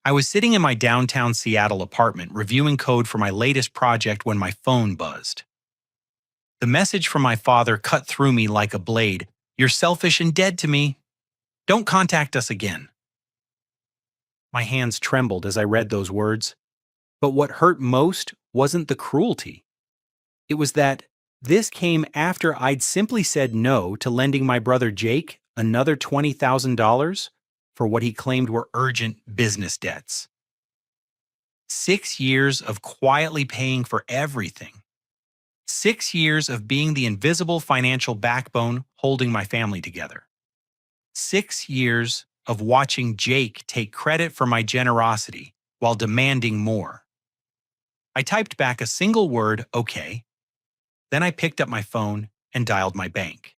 I was sitting in my downtown Seattle apartment reviewing code for my latest project when my phone buzzed. The message from my father cut through me like a blade. "You're selfish and dead to me. Don't contact us again." My hands trembled as I read those words. But what hurt most wasn't the cruelty. It was that this came after I'd simply said no to lending my brother Jake another $20,000 for what he claimed were urgent business debts. 6 years of quietly paying for everything. 6 years of being the invisible financial backbone holding my family together. 6 years of watching Jake take credit for my generosity while demanding more. I typed back a single word, "Okay." Then I picked up my phone and dialed my bank.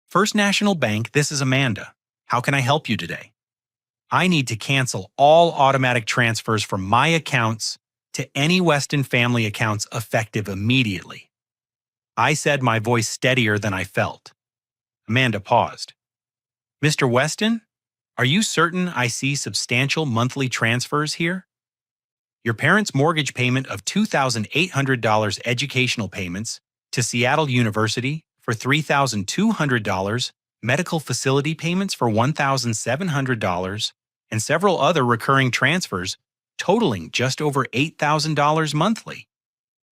"First National Bank, this is Amanda. How can I help you today? I need to cancel all automatic transfers from my accounts to any Weston family accounts effective immediately." I said, my voice steadier than I felt. Amanda paused. "Mr. Weston, are you certain I see substantial monthly transfers here? Your parents' mortgage payment of $2,800 educational payments to Seattle University for $3,200, medical facility payments for $1,700, and several other recurring transfers totaling just over $8,000 monthly.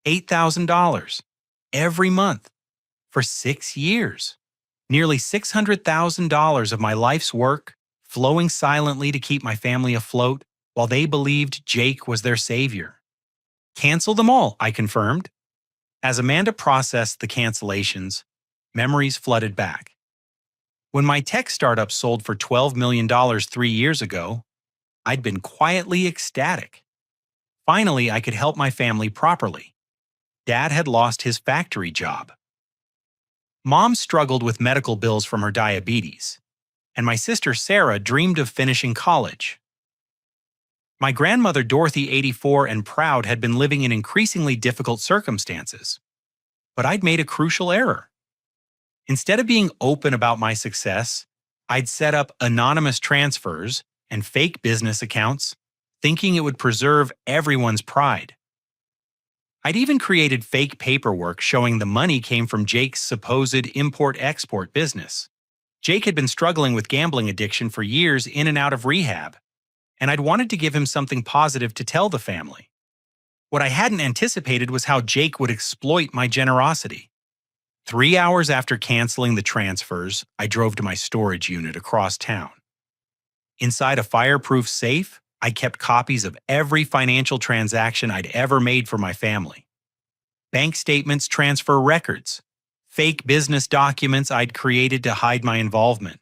$8,000 every month for 6 years. Nearly $600,000 of my life's work flowing silently to keep my family afloat while they believed Jake was their savior. Cancel them all, I confirmed. As Amanda processed the cancellations, memories flooded back. When my tech startup sold for $12 million 3 years ago, I'd been quietly ecstatic. Finally, I could help my family properly. Dad had lost his factory job. Mom struggled with medical bills from her diabetes, and my sister Sarah dreamed of finishing college. My grandmother Dorothy, 84 and proud, had been living in increasingly difficult circumstances. But I'd made a crucial error. Instead of being open about my success, I'd set up anonymous transfers and fake business accounts, thinking it would preserve everyone's pride. I'd even created fake paperwork showing the money came from Jake's supposed import-export business. Jake had been struggling with gambling addiction for years in and out of rehab, and I'd wanted to give him something positive to tell the family. What I hadn't anticipated was how Jake would exploit my generosity. 3 hours after canceling the transfers, I drove to my storage unit across town. Inside a fireproof safe, I kept copies of every financial transaction I'd ever made for my family. Bank statements, transfer records, fake business documents I'd created to hide my involvement.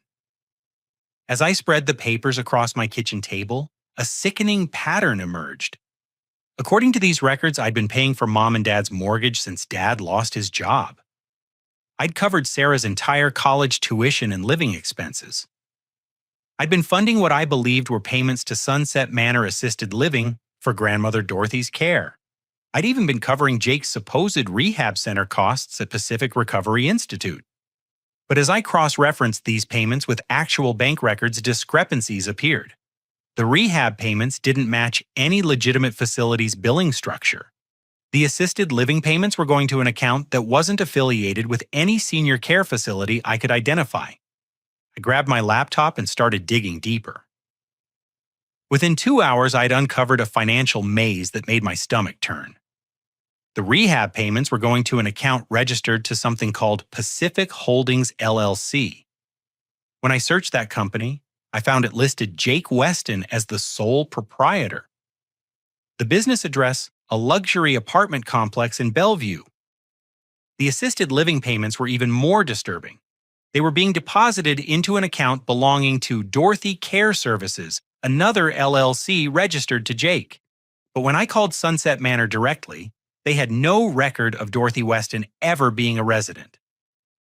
As I spread the papers across my kitchen table, a sickening pattern emerged. According to these records, I'd been paying for Mom and Dad's mortgage since Dad lost his job. I'd covered Sarah's entire college tuition and living expenses. I'd been funding what I believed were payments to Sunset Manor Assisted Living for grandmother Dorothy's care. I'd even been covering Jake's supposed rehab center costs at Pacific Recovery Institute. But as I cross-referenced these payments with actual bank records, discrepancies appeared. The rehab payments didn't match any legitimate facility's billing structure. The assisted living payments were going to an account that wasn't affiliated with any senior care facility I could identify. I grabbed my laptop and started digging deeper. Within 2 hours, I'd uncovered a financial maze that made my stomach turn. The rehab payments were going to an account registered to something called Pacific Holdings LLC. When I searched that company, I found it listed Jake Weston as the sole proprietor. The business address, a luxury apartment complex in Bellevue. The assisted living payments were even more disturbing. They were being deposited into an account belonging to Dorothy Care Services, another LLC registered to Jake. But when I called Sunset Manor directly, they had no record of Dorothy Weston ever being a resident.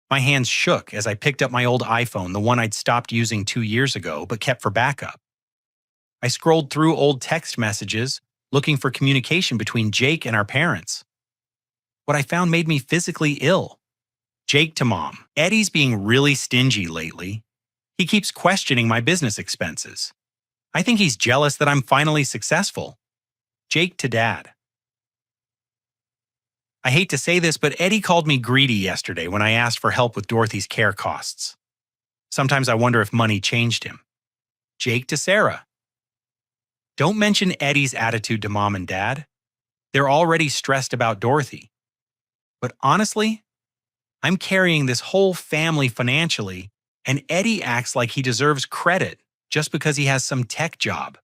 My hands shook as I picked up my old iPhone, the one I'd stopped using 2 years ago but kept for backup. I scrolled through old text messages, looking for communication between Jake and our parents. What I found made me physically ill. Jake to Mom, "Eddie's being really stingy lately. He keeps questioning my business expenses. I think he's jealous that I'm finally successful. Jake to Dad. I hate to say this, but Eddie called me greedy yesterday when I asked for help with Dorothy's care costs. Sometimes I wonder if money changed him. Jake to Sarah. Don't mention Eddie's attitude to Mom and Dad. They're already stressed about Dorothy. But honestly, I'm carrying this whole family financially, and Eddie acts like he deserves credit just because he has some tech job.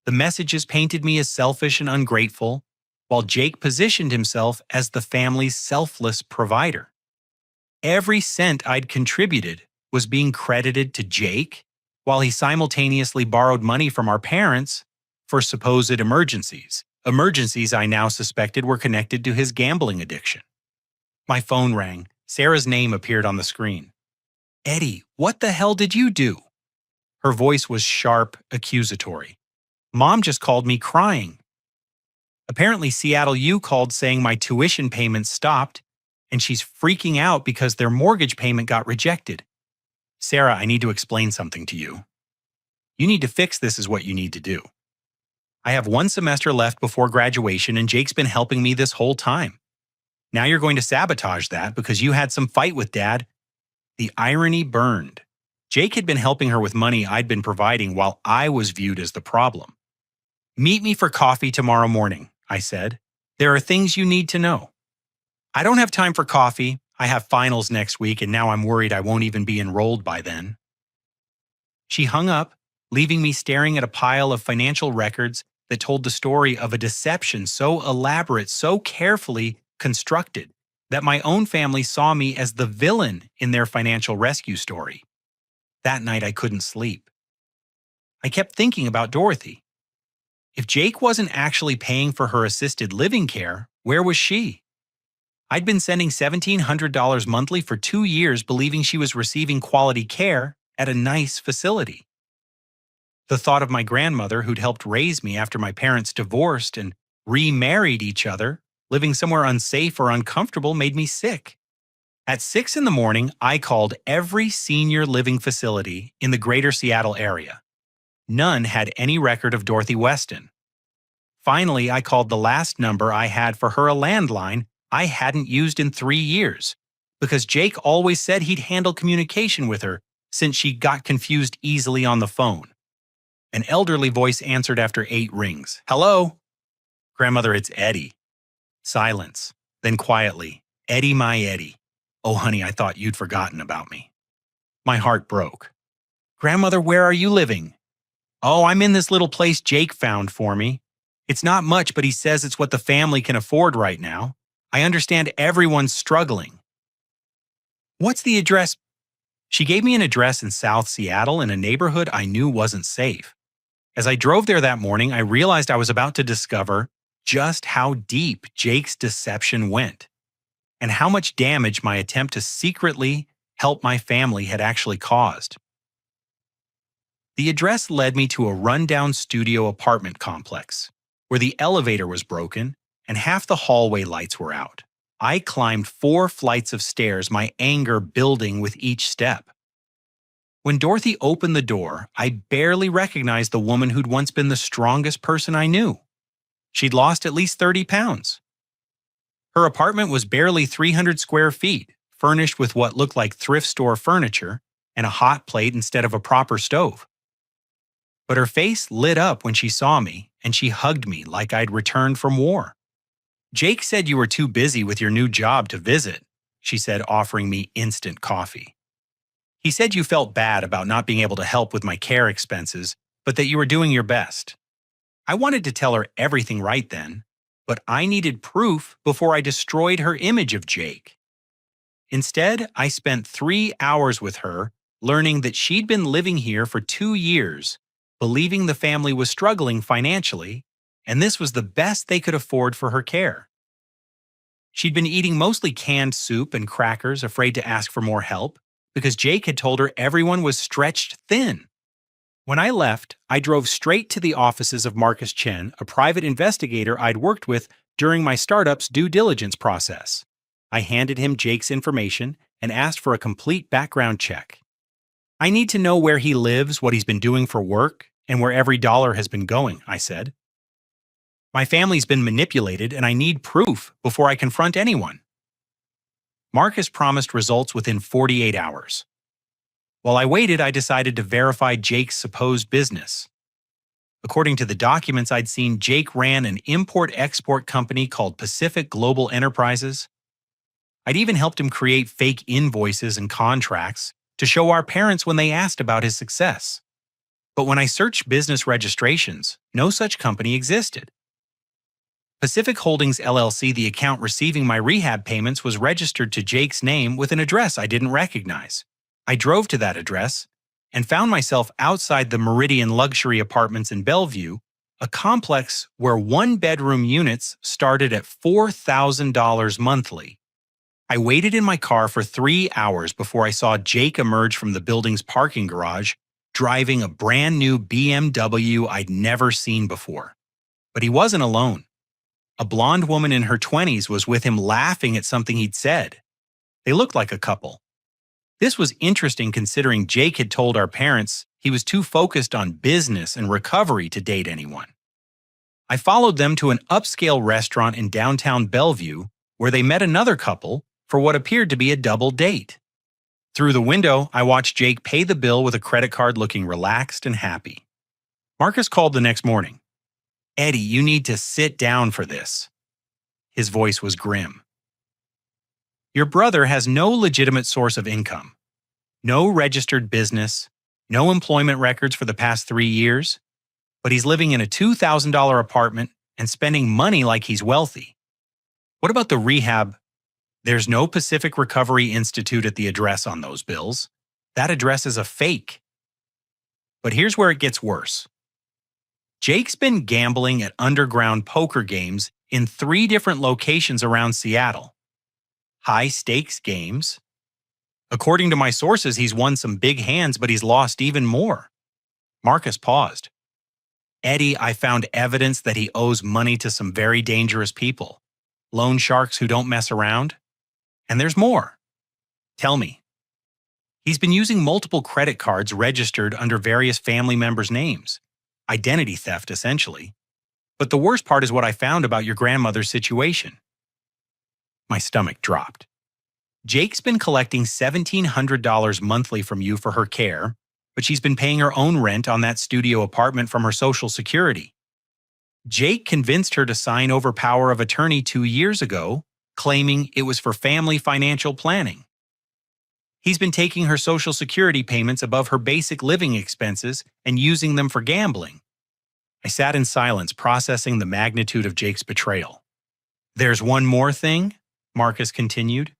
The messages painted me as selfish and ungrateful, while Jake positioned himself as the family's selfless provider. Every cent I'd contributed was being credited to Jake, while he simultaneously borrowed money from our parents for supposed emergencies. Emergencies I now suspected were connected to his gambling addiction. My phone rang. Sarah's name appeared on the screen. Eddie, what the hell did you do? Her voice was sharp, accusatory. Mom just called me crying. Apparently, Seattle U called saying my tuition payments stopped, and she's freaking out because their mortgage payment got rejected. Sarah, I need to explain something to you. You need to fix this is what you need to do. I have 1 semester left before graduation, and Jake's been helping me this whole time. Now you're going to sabotage that because you had some fight with Dad. The irony burned. Jake had been helping her with money I'd been providing while I was viewed as the problem. Meet me for coffee tomorrow morning, I said. There are things you need to know. I don't have time for coffee. I have finals next week, and now I'm worried I won't even be enrolled by then. She hung up, leaving me staring at a pile of financial records that told the story of a deception so elaborate, so carefully constructed, that my own family saw me as the villain in their financial rescue story. That night I couldn't sleep. I kept thinking about Dorothy. If Jake wasn't actually paying for her assisted living care, where was she? I'd been sending $1,700 monthly for 2 years believing she was receiving quality care at a nice facility. The thought of my grandmother, who'd helped raise me after my parents divorced and remarried each other, living somewhere unsafe or uncomfortable, made me sick. At 6 in the morning, I called every senior living facility in the greater Seattle area. None had any record of Dorothy Weston. Finally, I called the last number I had for her, a landline I hadn't used in 3 years, because Jake always said he'd handle communication with her since she got confused easily on the phone. An elderly voice answered after 8 rings. Hello? Grandmother, it's Eddie. Silence. Then quietly, Eddie, my Eddie. Oh, honey, I thought you'd forgotten about me. My heart broke. Grandmother, where are you living? Oh, I'm in this little place Jake found for me. It's not much, but he says it's what the family can afford right now. I understand everyone's struggling. What's the address? She gave me an address in South Seattle in a neighborhood I knew wasn't safe. As I drove there that morning, I realized I was about to discover just how deep Jake's deception went, and how much damage my attempt to secretly help my family had actually caused. The address led me to a rundown studio apartment complex, where the elevator was broken and half the hallway lights were out. I climbed 4 flights of stairs, my anger building with each step. When Dorothy opened the door, I barely recognized the woman who'd once been the strongest person I knew. She'd lost at least 30 pounds. Her apartment was barely 300 square feet, furnished with what looked like thrift store furniture and a hot plate instead of a proper stove. But her face lit up when she saw me, and she hugged me like I'd returned from war. Jake said you were too busy with your new job to visit, she said, offering me instant coffee. He said you felt bad about not being able to help with my care expenses, but that you were doing your best. I wanted to tell her everything right then, but I needed proof before I destroyed her image of Jake. Instead, I spent 3 hours with her, learning that she'd been living here for 2 years, believing the family was struggling financially, and this was the best they could afford for her care. She'd been eating mostly canned soup and crackers, afraid to ask for more help, because Jake had told her everyone was stretched thin. When I left, I drove straight to the offices of Marcus Chen, a private investigator I'd worked with during my startup's due diligence process. I handed him Jake's information and asked for a complete background check. I need to know where he lives, what he's been doing for work, and where every dollar has been going, I said. My family's been manipulated and I need proof before I confront anyone. Marcus promised results within 48 hours. While I waited, I decided to verify Jake's supposed business. According to the documents I'd seen, Jake ran an import-export company called Pacific Global Enterprises. I'd even helped him create fake invoices and contracts to show our parents when they asked about his success. But when I searched business registrations, no such company existed. Pacific Holdings LLC, the account receiving my rehab payments, was registered to Jake's name with an address I didn't recognize. I drove to that address and found myself outside the Meridian Luxury Apartments in Bellevue, a complex where one-bedroom units started at $4,000 monthly. I waited in my car for 3 hours before I saw Jake emerge from the building's parking garage, driving a brand new BMW I'd never seen before. But he wasn't alone. A blonde woman in her 20s was with him, laughing at something he'd said. They looked like a couple. This was interesting considering Jake had told our parents he was too focused on business and recovery to date anyone. I followed them to an upscale restaurant in downtown Bellevue where they met another couple for what appeared to be a double date. Through the window, I watched Jake pay the bill with a credit card, looking relaxed and happy. Marcus called the next morning. "Eddie, you need to sit down for this." His voice was grim. "Your brother has no legitimate source of income, no registered business, no employment records for the past 3 years, but he's living in a $2,000 apartment and spending money like he's wealthy. What about the rehab? There's no Pacific Recovery Institute at the address on those bills. That address is a fake." But here's where it gets worse. Jake's been gambling at underground poker games in 3 different locations around Seattle. High-stakes games. According to my sources, he's won some big hands, but he's lost even more. Marcus paused. "Eddie, I found evidence that he owes money to some very dangerous people. Loan sharks who don't mess around. And there's more." "Tell me." "He's been using multiple credit cards registered under various family members' names. Identity theft, essentially. But the worst part is what I found about your grandmother's situation." My stomach dropped. "Jake's been collecting $1,700 monthly from you for her care, but she's been paying her own rent on that studio apartment from her Social Security. Jake convinced her to sign over power of attorney 2 years ago, claiming it was for family financial planning. He's been taking her Social Security payments above her basic living expenses and using them for gambling." I sat in silence, processing the magnitude of Jake's betrayal. "There's one more thing," Marcus continued.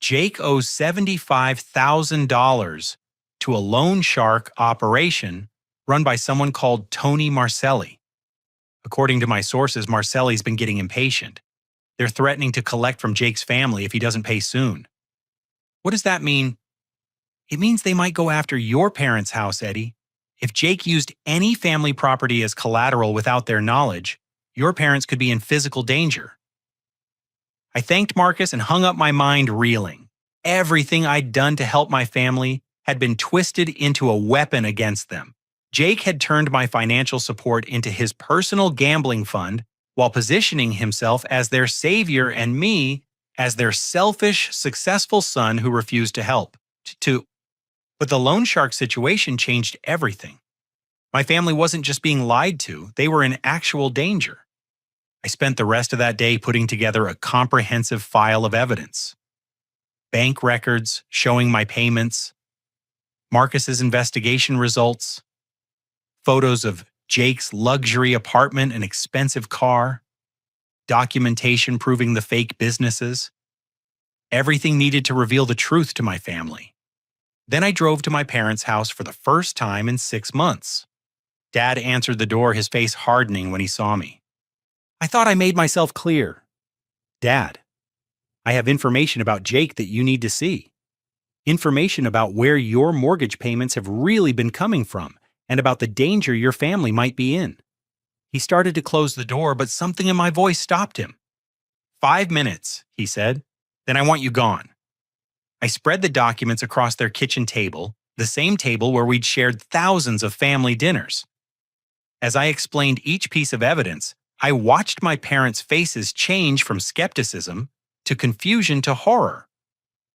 "Jake owes $75,000 to a loan shark operation run by someone called Tony Marcelli. According to my sources, Marcelli's been getting impatient. They're threatening to collect from Jake's family if he doesn't pay soon." "What does that mean?" "It means they might go after your parents' house, Eddie. If Jake used any family property as collateral without their knowledge, your parents could be in physical danger." I thanked Marcus and hung up my mind, reeling. Everything I'd done to help my family had been twisted into a weapon against them. Jake had turned my financial support into his personal gambling fund while positioning himself as their savior and me as their selfish, successful son who refused to help. But the loan shark situation changed everything. My family wasn't just being lied to, they were in actual danger. I spent the rest of that day putting together a comprehensive file of evidence. Bank records showing my payments, Marcus's investigation results, photos of Jake's luxury apartment and expensive car, documentation proving the fake businesses. Everything needed to reveal the truth to my family. Then I drove to my parents' house for the first time in 6 months. Dad answered the door, his face hardening when he saw me. "I thought I made myself clear." "Dad, I have information about Jake that you need to see. Information about where your mortgage payments have really been coming from and about the danger your family might be in." He started to close the door, but something in my voice stopped him. "5 minutes," he said. "Then I want you gone." I spread the documents across their kitchen table, the same table where we'd shared thousands of family dinners. As I explained each piece of evidence, I watched my parents' faces change from skepticism to confusion to horror.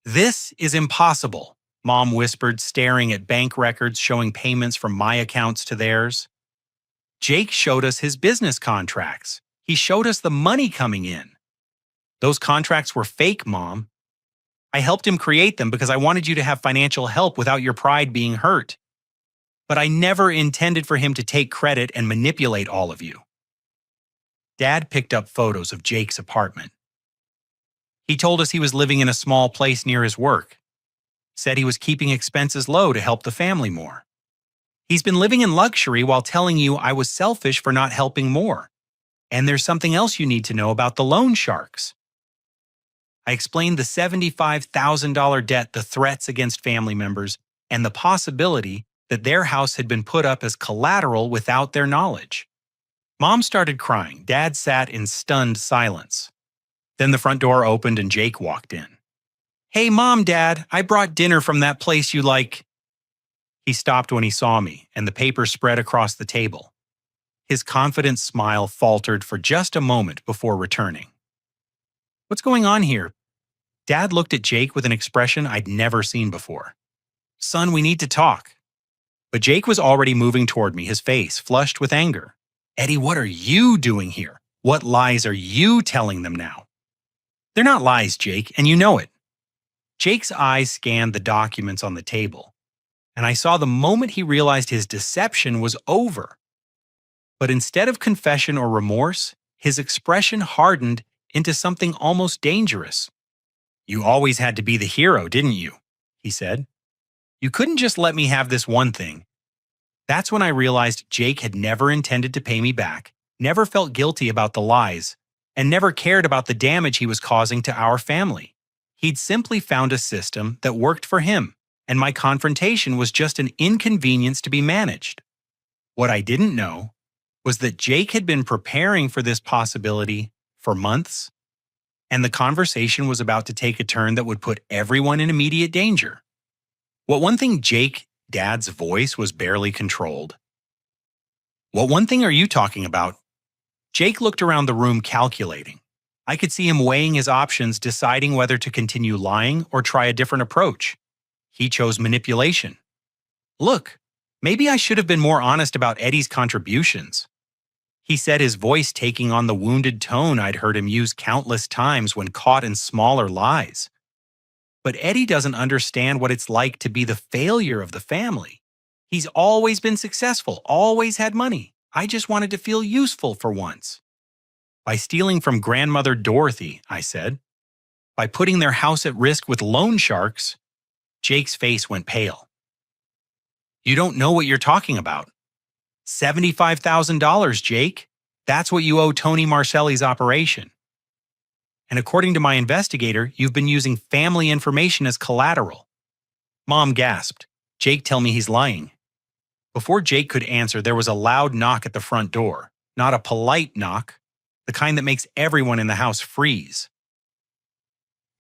"This is impossible," Mom whispered, staring at bank records showing payments from my accounts to theirs. "Jake showed us his business contracts. He showed us the money coming in." "Those contracts were fake, Mom. I helped him create them because I wanted you to have financial help without your pride being hurt. But I never intended for him to take credit and manipulate all of you." Dad picked up photos of Jake's apartment. He told us he was living in a small place near his work. Said he was keeping expenses low to help the family more. "He's been living in luxury while telling you I was selfish for not helping more. And there's something else you need to know about the loan sharks." I explained the $75,000 debt, the threats against family members, and the possibility that their house had been put up as collateral without their knowledge. Mom started crying. Dad sat in stunned silence. Then the front door opened and Jake walked in. "Hey, Mom, Dad, I brought dinner from that place you like." He stopped when he saw me, and the paper spread across the table. His confident smile faltered for just a moment before returning. "What's going on here?" Dad looked at Jake with an expression I'd never seen before. "Son, we need to talk." But Jake was already moving toward me, his face flushed with anger. "Eddie, what are you doing here? What lies are you telling them now?" "They're not lies, Jake, and you know it." Jake's eyes scanned the documents on the table, and I saw the moment he realized his deception was over. But instead of confession or remorse, his expression hardened into something almost dangerous. "You always had to be the hero, didn't you?" he said. "You couldn't just let me have this one thing." That's when I realized Jake had never intended to pay me back, never felt guilty about the lies, and never cared about the damage he was causing to our family. He'd simply found a system that worked for him, and my confrontation was just an inconvenience to be managed. What I didn't know was that Jake had been preparing for this possibility for months, and the conversation was about to take a turn that would put everyone in immediate danger. What one thing Jake, Dad's voice was barely controlled. "What one thing are you talking about?" Jake looked around the room calculating. I could see him weighing his options, deciding whether to continue lying or try a different approach. He chose manipulation. "Look, maybe I should have been more honest about Eddie's contributions," he said, his voice taking on the wounded tone I'd heard him use countless times when caught in smaller lies. "But Eddie doesn't understand what it's like to be the failure of the family. He's always been successful, always had money. I just wanted to feel useful for once." "By stealing from grandmother Dorothy," I said. "By putting their house at risk with loan sharks." Jake's face went pale. "You don't know what you're talking about." $75,000, Jake. That's what you owe Tony Marcelli's operation. And according to my investigator, you've been using family information as collateral." Mom gasped. "Jake, tell me he's lying." Before Jake could answer, there was a loud knock at the front door. Not a polite knock, the kind that makes everyone in the house freeze.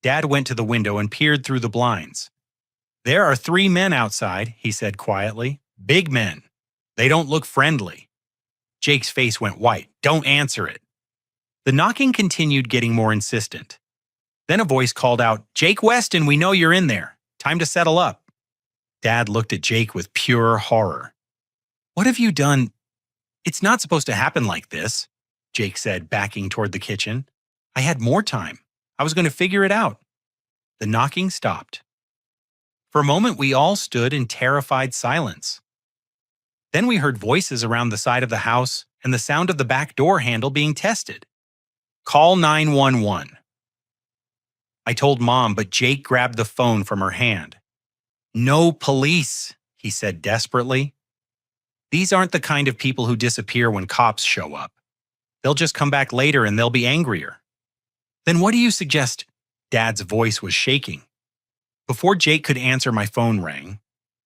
Dad went to the window and peered through the blinds. "There are 3 men outside," he said quietly. "Big men. They don't look friendly." Jake's face went white. "Don't answer it." The knocking continued, getting more insistent. Then a voice called out, "Jake Weston, we know you're in there. Time to settle up." Dad looked at Jake with pure horror. "What have you done? It's not supposed to happen like this," Jake said, backing toward the kitchen. "I had more time. I was going to figure it out." The knocking stopped. For a moment, we all stood in terrified silence. Then we heard voices around the side of the house and the sound of the back door handle being tested. "Call 911. I told Mom, but Jake grabbed the phone from her hand. "No police," he said desperately. "These aren't the kind of people who disappear when cops show up. They'll just come back later and they'll be angrier." "Then what do you suggest?" Dad's voice was shaking. Before Jake could answer, my phone rang.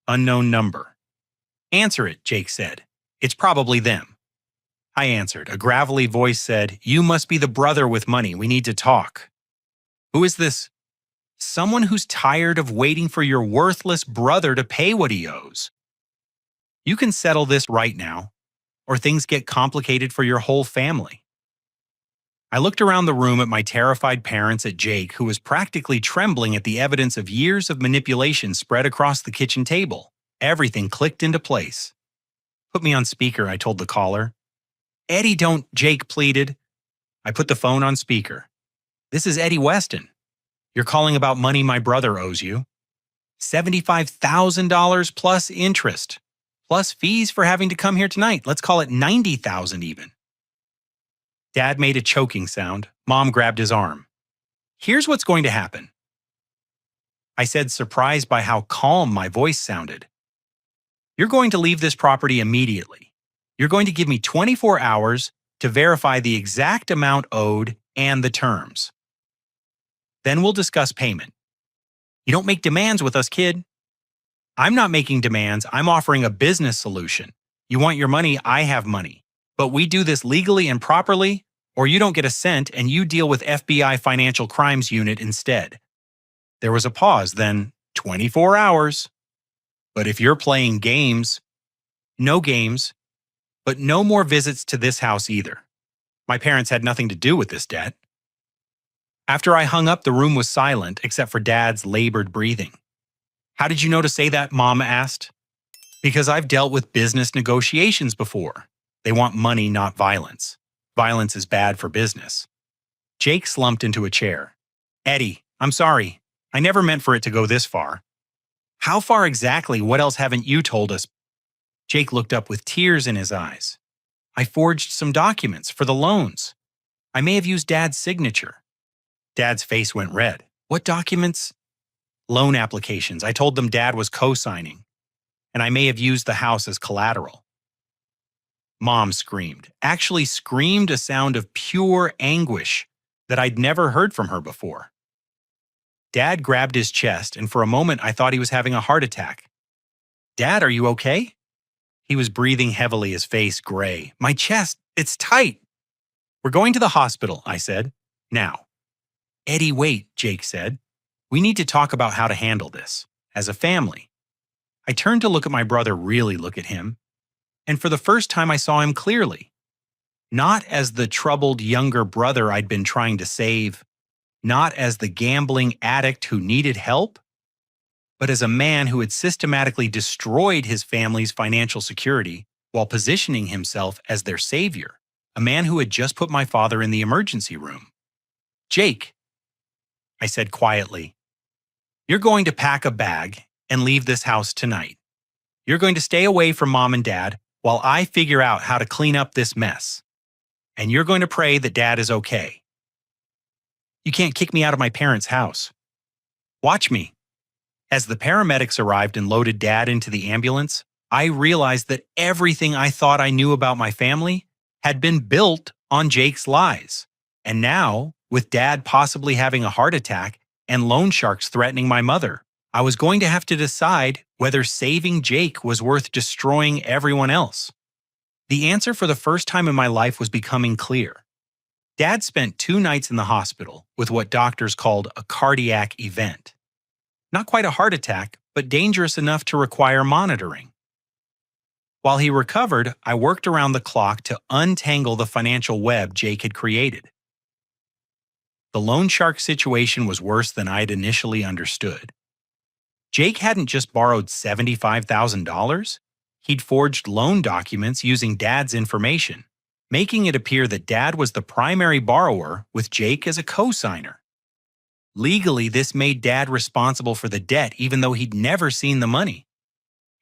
Unknown number. "Answer it," Jake said. "It's probably them." I answered. A gravelly voice said, "You must be the brother with money. We need to talk." "Who is this?" "Someone who's tired of waiting for your worthless brother to pay what he owes. You can settle this right now, or things get complicated for your whole family. I looked around the room at my terrified parents, at Jake, who was practically trembling at the evidence of years of manipulation spread across the kitchen table. Everything clicked into place. "Put me on speaker," I told the caller. "Eddie, don't," Jake pleaded. I put the phone on speaker. "This is Eddie Weston. You're calling about money my brother owes you. $75,000 plus interest, plus fees for having to come here tonight. Let's call it $90,000 even." Dad made a choking sound. Mom grabbed his arm. "Here's what's going to happen," I said, surprised by how calm my voice sounded. "You're going to leave this property immediately. You're going to give me 24 hours to verify the exact amount owed and the terms. Then we'll discuss payment. You don't make demands with us, kid." "I'm not making demands. I'm offering a business solution. You want your money, I have money. But we do this legally and properly, or you don't get a cent and you deal with FBI Financial Crimes Unit instead." There was a pause, then 24 hours. "But if you're playing games," "No games, but no more visits to this house either. My parents had nothing to do with this debt." After I hung up, the room was silent except for Dad's labored breathing. "How did you know to say that?" Mom asked. "Because I've dealt with business negotiations before. They want money, not violence. Violence is bad for business." Jake slumped into a chair. "Eddie, I'm sorry. I never meant for it to go this far." "How far exactly? What else haven't you told us?" Jake looked up with tears in his eyes. "I forged some documents for the loans. I may have used Dad's signature." Dad's face went red. "What documents?" "Loan applications. I told them Dad was co-signing. And I may have used the house as collateral." Mom screamed, actually screamed, a sound of pure anguish that I'd never heard from her before. Dad grabbed his chest, and for a moment I thought he was having a heart attack. "Dad, are you okay?" He was breathing heavily, his face gray. "My chest, it's tight." "We're going to the hospital," I said. "Now." "Eddie, wait," Jake said. "We need to talk about how to handle this, as a family." I turned to look at my brother, really look at him. And for the first time I saw him clearly. Not as the troubled younger brother I'd been trying to save, not as the gambling addict who needed help, but as a man who had systematically destroyed his family's financial security while positioning himself as their savior, a man who had just put my father in the emergency room. "Jake," I said quietly, "you're going to pack a bag and leave this house tonight. You're going to stay away from Mom and Dad while I figure out how to clean up this mess. And you're going to pray that Dad is okay. You can't kick me out of my parents' house. Watch me." As the paramedics arrived and loaded Dad into the ambulance, I realized that everything I thought I knew about my family had been built on Jake's lies. And now, with Dad possibly having a heart attack and loan sharks threatening my mother, I was going to have to decide whether saving Jake was worth destroying everyone else. The answer for the first time in my life was becoming clear. Dad spent 2 nights in the hospital with what doctors called a cardiac event. Not quite a heart attack, but dangerous enough to require monitoring. While he recovered, I worked around the clock to untangle the financial web Jake had created. The loan shark situation was worse than I'd initially understood. Jake hadn't just borrowed $75,000. He'd forged loan documents using Dad's information, making it appear that Dad was the primary borrower with Jake as a co-signer. Legally, this made Dad responsible for the debt even though he'd never seen the money.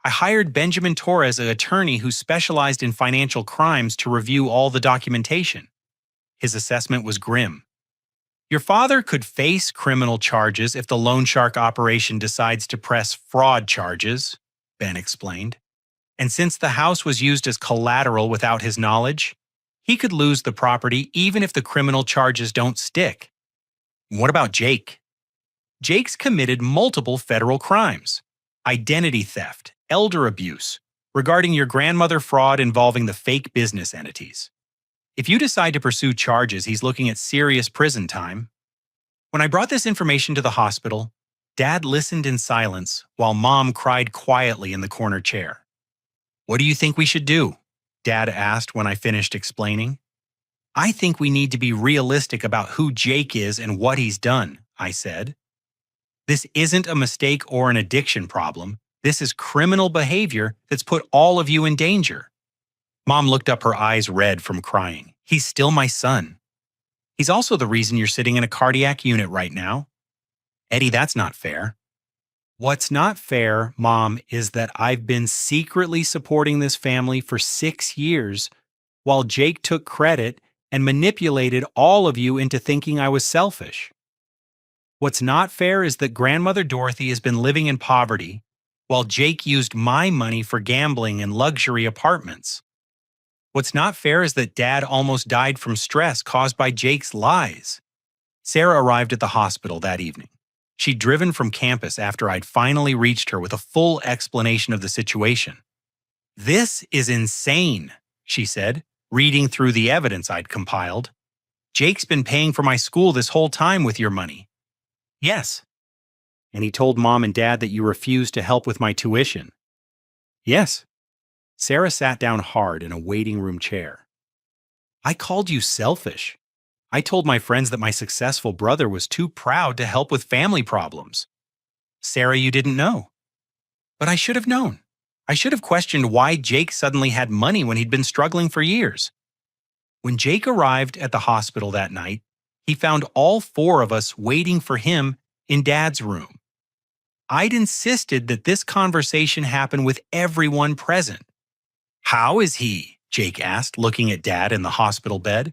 I hired Benjamin Torres, an attorney who specialized in financial crimes, to review all the documentation. His assessment was grim. "Your father could face criminal charges if the loan shark operation decides to press fraud charges," Ben explained. "And since the house was used as collateral without his knowledge, he could lose the property even if the criminal charges don't stick." "What about Jake?" "Jake's committed multiple federal crimes: identity theft, elder abuse, regarding your grandmother fraud involving the fake business entities. If you decide to pursue charges, he's looking at serious prison time." When I brought this information to the hospital, Dad listened in silence while Mom cried quietly in the corner chair. "What do you think we should do?" Dad asked when I finished explaining. I think we need to be realistic about who Jake is and what he's done, I said. This isn't a mistake or an addiction problem. This is criminal behavior that's put all of you in danger. Mom looked up, her eyes red from crying. He's still my son. He's also the reason you're sitting in a cardiac unit right now. Eddie, that's not fair. What's not fair, Mom, is that I've been secretly supporting this family for 6 years while Jake took credit and manipulated all of you into thinking I was selfish. What's not fair is that Grandmother Dorothy has been living in poverty while Jake used my money for gambling and luxury apartments. What's not fair is that Dad almost died from stress caused by Jake's lies. Sarah arrived at the hospital that evening. She'd driven from campus after I'd finally reached her with a full explanation of the situation. "This is insane," she said, reading through the evidence I'd compiled. "Jake's been paying for my school this whole time with your money." "Yes." "And he told Mom and Dad that you refused to help with my tuition." "Yes." Sarah sat down hard in a waiting room chair. "I called you selfish. I told my friends that my successful brother was too proud to help with family problems." "Sarah, you didn't know." "But I should have known. I should have questioned why Jake suddenly had money when he'd been struggling for years." When Jake arrived at the hospital that night, he found all 4 of us waiting for him in Dad's room. I'd insisted that this conversation happen with everyone present. "How is he?" Jake asked, looking at Dad in the hospital bed.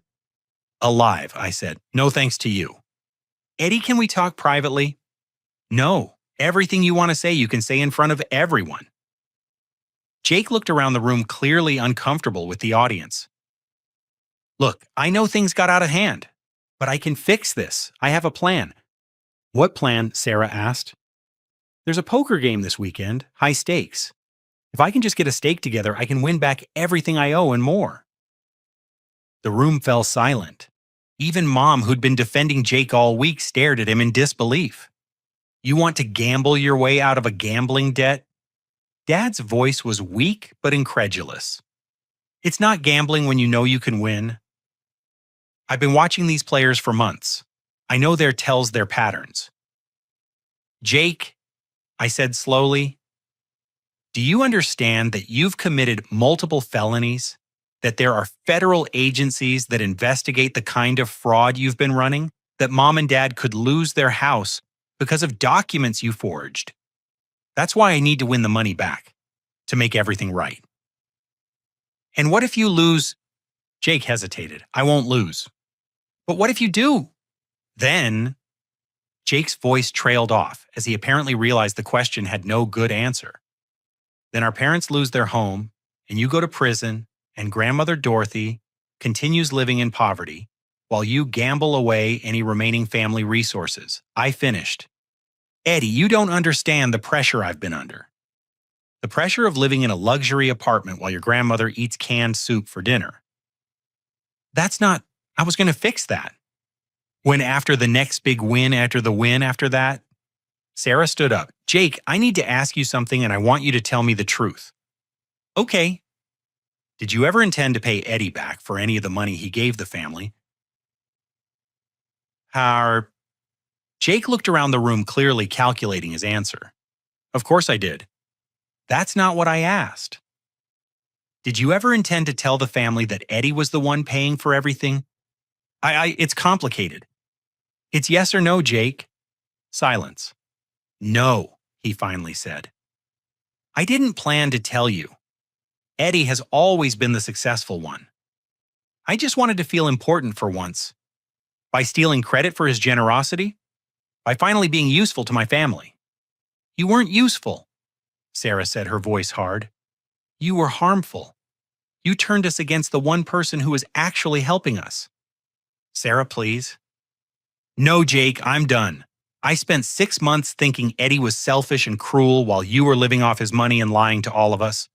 "Alive," I said. "No thanks to you." "Eddie, can we talk privately?" "No. Everything you want to say, you can say in front of everyone." Jake looked around the room, clearly uncomfortable with the audience. "Look, I know things got out of hand, but I can fix this. I have a plan." "What plan?" Sarah asked. "There's a poker game this weekend, high stakes. If I can just get a stake together, I can win back everything I owe and more." The room fell silent. Even Mom, who'd been defending Jake all week, stared at him in disbelief. "You want to gamble your way out of a gambling debt?" Dad's voice was weak but incredulous. "It's not gambling when you know you can win. I've been watching these players for months. I know their tells their patterns." "Jake," I said slowly, "do you understand that you've committed multiple felonies? That there are federal agencies that investigate the kind of fraud you've been running? That Mom and Dad could lose their house because of documents you forged? That's why I need to win the money back, to make everything right." "And what if you lose?" Jake hesitated. "I won't lose." "But what if you do?" "Then..." Jake's voice trailed off as he apparently realized the question had no good answer. "Then our parents lose their home, and you go to prison, and Grandmother Dorothy continues living in poverty, while you gamble away any remaining family resources." I finished. "Eddie, you don't understand the pressure I've been under. The pressure of living in a luxury apartment while your grandmother eats canned soup for dinner. That's not... I was going to fix that. When after the next big win after the win after that..." Sarah stood up. "Jake, I need to ask you something and I want you to tell me the truth." "Okay." "Did you ever intend to pay Eddie back for any of the money he gave the family?" Har... Jake looked around the room, clearly calculating his answer. "Of course I did." "That's not what I asked." "Did you ever intend to tell the family that Eddie was the one paying for everything?" It's complicated." "It's yes or no, Jake." Silence. "No," he finally said. "I didn't plan to tell you. Eddie has always been the successful one. I just wanted to feel important for once. By stealing credit for his generosity? By finally being useful to my family." "You weren't useful," Sarah said, her voice hard. "You were harmful. You turned us against the one person who was actually helping us." "Sarah, please." "No, Jake, I'm done. I spent 6 months thinking Eddie was selfish and cruel while you were living off his money and lying to all of us."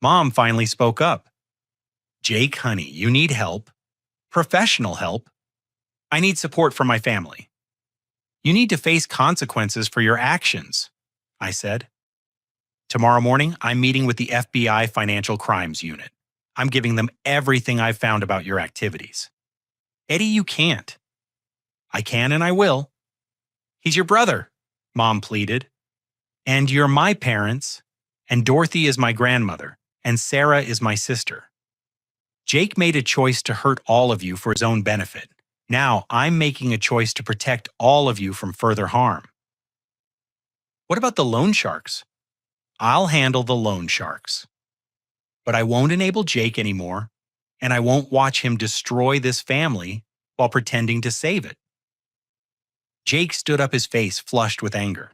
Mom finally spoke up. "Jake, honey, you need help. Professional help. I need support from my family. You need to face consequences for your actions," I said. "Tomorrow morning, I'm meeting with the FBI Financial Crimes Unit. I'm giving them everything I've found about your activities. Eddie, you can't. I can and I will. He's your brother, Mom pleaded. And you're my parents, and Dorothy is my grandmother, and Sarah is my sister. Jake made a choice to hurt all of you for his own benefit. Now I'm making a choice to protect all of you from further harm. What about the loan sharks? I'll handle the loan sharks. But I won't enable Jake anymore, and I won't watch him destroy this family while pretending to save it. Jake stood up, his face flushed with anger.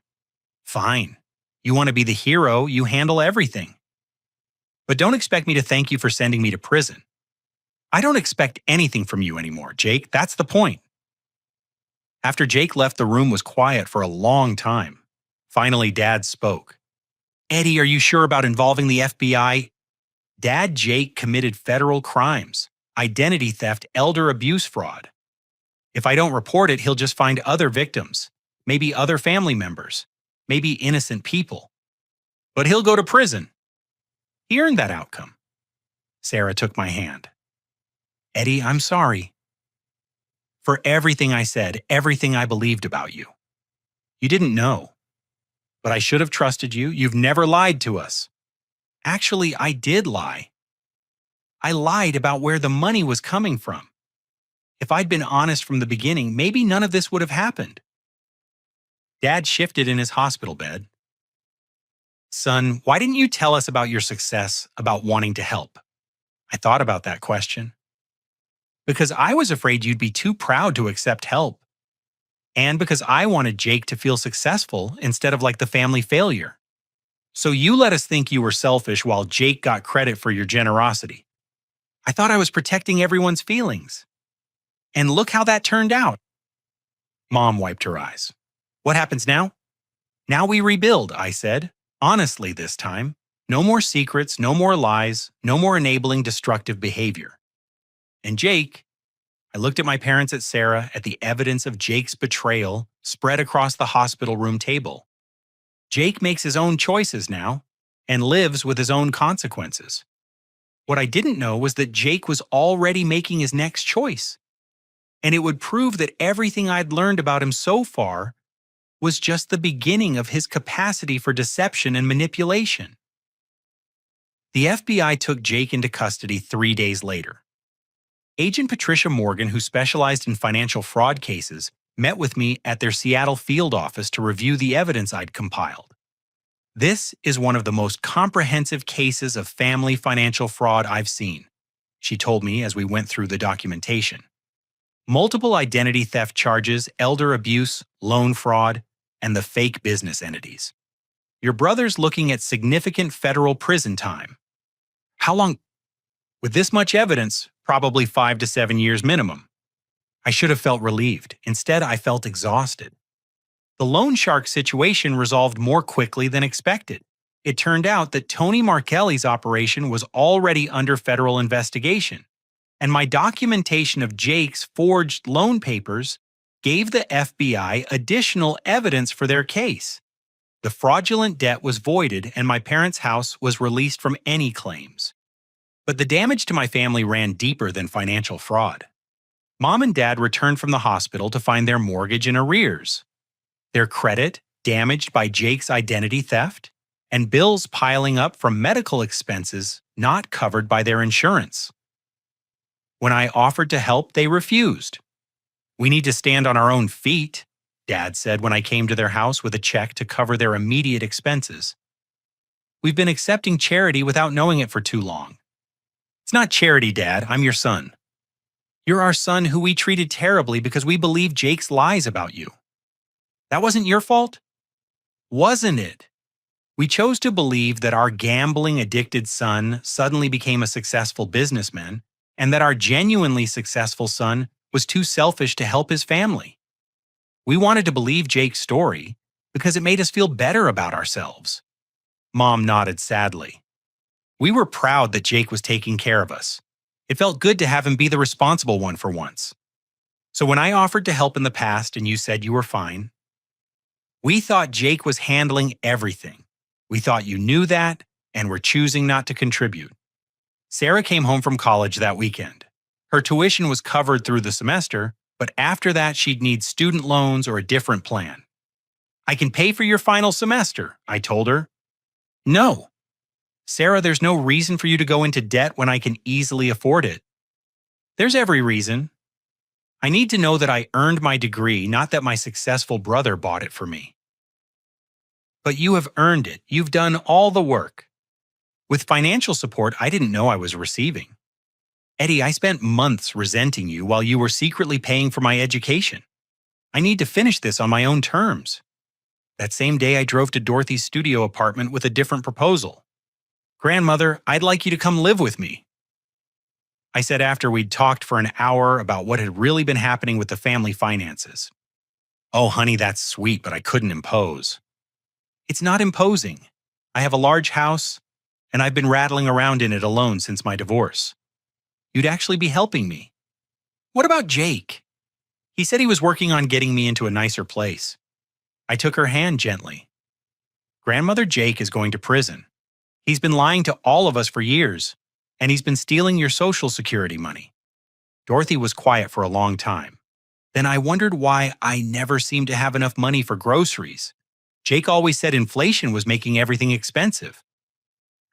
Fine. You want to be the hero, you handle everything. But don't expect me to thank you for sending me to prison. I don't expect anything from you anymore, Jake. That's the point. After Jake left, the room was quiet for a long time. Finally, Dad spoke. Eddie, are you sure about involving the FBI? Dad Jake committed federal crimes, identity theft, elder abuse fraud. If I don't report it, he'll just find other victims, maybe other family members, maybe innocent people. But he'll go to prison. He earned that outcome. Sarah took my hand. Eddie, I'm sorry. For everything I said, everything I believed about you. You didn't know. But I should have trusted you. You've never lied to us. Actually, I did lie. I lied about where the money was coming from. If I'd been honest from the beginning, maybe none of this would have happened. Dad shifted in his hospital bed. Son, why didn't you tell us about your success, about wanting to help? I thought about that question. Because I was afraid you'd be too proud to accept help. And because I wanted Jake to feel successful instead of like the family failure. So you let us think you were selfish while Jake got credit for your generosity. I thought I was protecting everyone's feelings. And look how that turned out. Mom wiped her eyes. What happens now? Now we rebuild, I said. Honestly this time. No more secrets, no more lies, no more enabling destructive behavior. And Jake, I looked at my parents, at Sarah, at the evidence of Jake's betrayal spread across the hospital room table. Jake makes his own choices now and lives with his own consequences. What I didn't know was that Jake was already making his next choice. And it would prove that everything I'd learned about him so far was just the beginning of his capacity for deception and manipulation. The FBI took Jake into custody 3 days later. Agent Patricia Morgan, who specialized in financial fraud cases, met with me at their Seattle field office to review the evidence I'd compiled. This is one of the most comprehensive cases of family financial fraud I've seen, she told me as we went through the documentation. Multiple identity theft charges, elder abuse, loan fraud, and the fake business entities. Your brother's looking at significant federal prison time. How long? With this much evidence, probably 5 to 7 years minimum. I should have felt relieved. Instead, I felt exhausted. The loan shark situation resolved more quickly than expected. It turned out that Tony Markelli's operation was already under federal investigation, and my documentation of Jake's forged loan papers gave the FBI additional evidence for their case. The fraudulent debt was voided and my parents' house was released from any claims. But the damage to my family ran deeper than financial fraud. Mom and Dad returned from the hospital to find their mortgage in arrears, their credit damaged by Jake's identity theft, and bills piling up from medical expenses not covered by their insurance. When I offered to help, they refused. We need to stand on our own feet, Dad said when I came to their house with a check to cover their immediate expenses. We've been accepting charity without knowing it for too long. It's not charity, Dad. I'm your son. You're our son who we treated terribly because we believed Jake's lies about you. That wasn't your fault? Wasn't it? We chose to believe that our gambling-addicted son suddenly became a successful businessman and that our genuinely successful son was too selfish to help his family. We wanted to believe Jake's story because it made us feel better about ourselves. Mom nodded sadly. We were proud that Jake was taking care of us. It felt good to have him be the responsible one for once. So when I offered to help in the past and you said you were fine, we thought Jake was handling everything. We thought you knew that and were choosing not to contribute. Sarah came home from college that weekend. Her tuition was covered through the semester, but after that she'd need student loans or a different plan. I can pay for your final semester, I told her. No. Sarah, there's no reason for you to go into debt when I can easily afford it. There's every reason. I need to know that I earned my degree, not that my successful brother bought it for me. But you have earned it. You've done all the work. With financial support I didn't know I was receiving. Eddie, I spent months resenting you while you were secretly paying for my education. I need to finish this on my own terms. That same day I drove to Dorothy's studio apartment with a different proposal. Grandmother, I'd like you to come live with me. I said after we'd talked for an hour about what had really been happening with the family finances. Oh, honey, that's sweet, but I couldn't impose. It's not imposing. I have a large house, and I've been rattling around in it alone since my divorce. You'd actually be helping me. What about Jake? He said he was working on getting me into a nicer place. I took her hand gently. Grandmother, Jake is going to prison. He's been lying to all of us for years, and he's been stealing your Social Security money. Dorothy was quiet for a long time. Then I wondered why I never seemed to have enough money for groceries. Jake always said inflation was making everything expensive.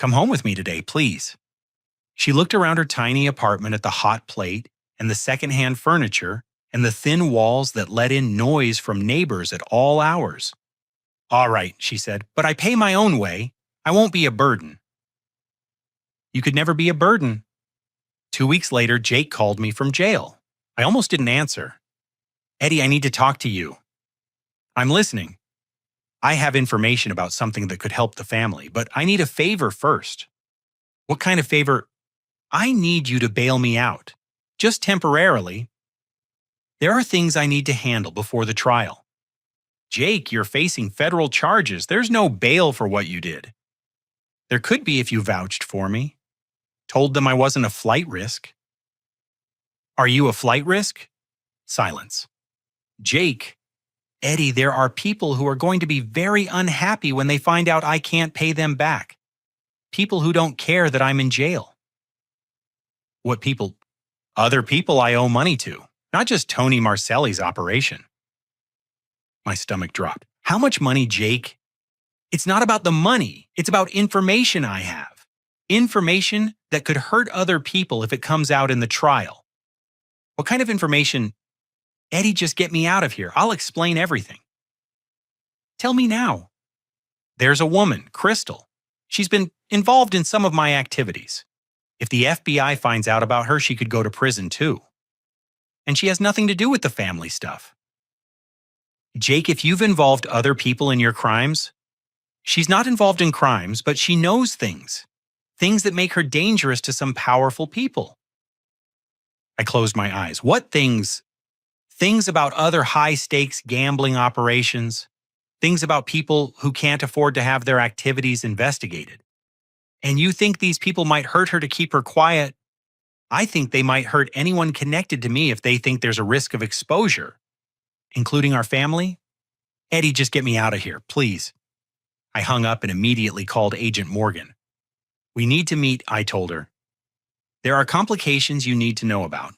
Come home with me today, please. She looked around her tiny apartment at the hot plate and the secondhand furniture and the thin walls that let in noise from neighbors at all hours. All right, she said, but I pay my own way. I won't be a burden. You could never be a burden. 2 weeks later, Jake called me from jail. I almost didn't answer. Eddie, I need to talk to you. I'm listening. I have information about something that could help the family, but I need a favor first. What kind of favor? I need you to bail me out. Just temporarily. There are things I need to handle before the trial. Jake, you're facing federal charges. There's no bail for what you did. There could be if you vouched for me. Told them I wasn't a flight risk. Are you a flight risk? Silence. Jake, Eddie, there are people who are going to be very unhappy when they find out I can't pay them back. People who don't care that I'm in jail. What people? Other people I owe money to, not just Tony Marcelli's operation. My stomach dropped. How much money, Jake? It's not about the money. It's about information I have. Information that could hurt other people if it comes out in the trial. What kind of information? Eddie, just get me out of here. I'll explain everything. Tell me now. There's a woman, Crystal. She's been involved in some of my activities. If the FBI finds out about her, she could go to prison too. And she has nothing to do with the family stuff. Jake, if you've involved other people in your crimes, she's not involved in crimes, but she knows things. Things that make her dangerous to some powerful people. I closed my eyes. What things? Things about other high-stakes gambling operations. Things about people who can't afford to have their activities investigated. And you think these people might hurt her to keep her quiet? I think they might hurt anyone connected to me if they think there's a risk of exposure. Including our family? Eddie, just get me out of here, please. I hung up and immediately called Agent Morgan. We need to meet, I told her. There are complications you need to know about.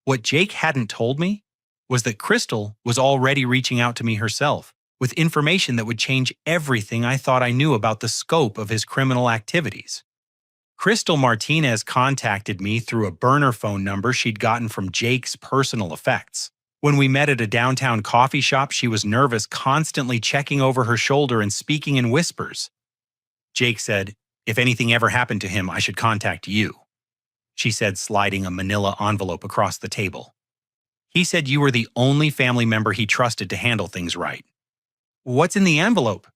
What Jake hadn't told me was that Crystal was already reaching out to me herself with information that would change everything I thought I knew about the scope of his criminal activities. Crystal Martinez contacted me through a burner phone number she'd gotten from Jake's personal effects. When we met at a downtown coffee shop, she was nervous, constantly checking over her shoulder and speaking in whispers. Jake said, if anything ever happened to him, I should contact you, she said, sliding a manila envelope across the table. He said you were the only family member he trusted to handle things right. What's in the envelope?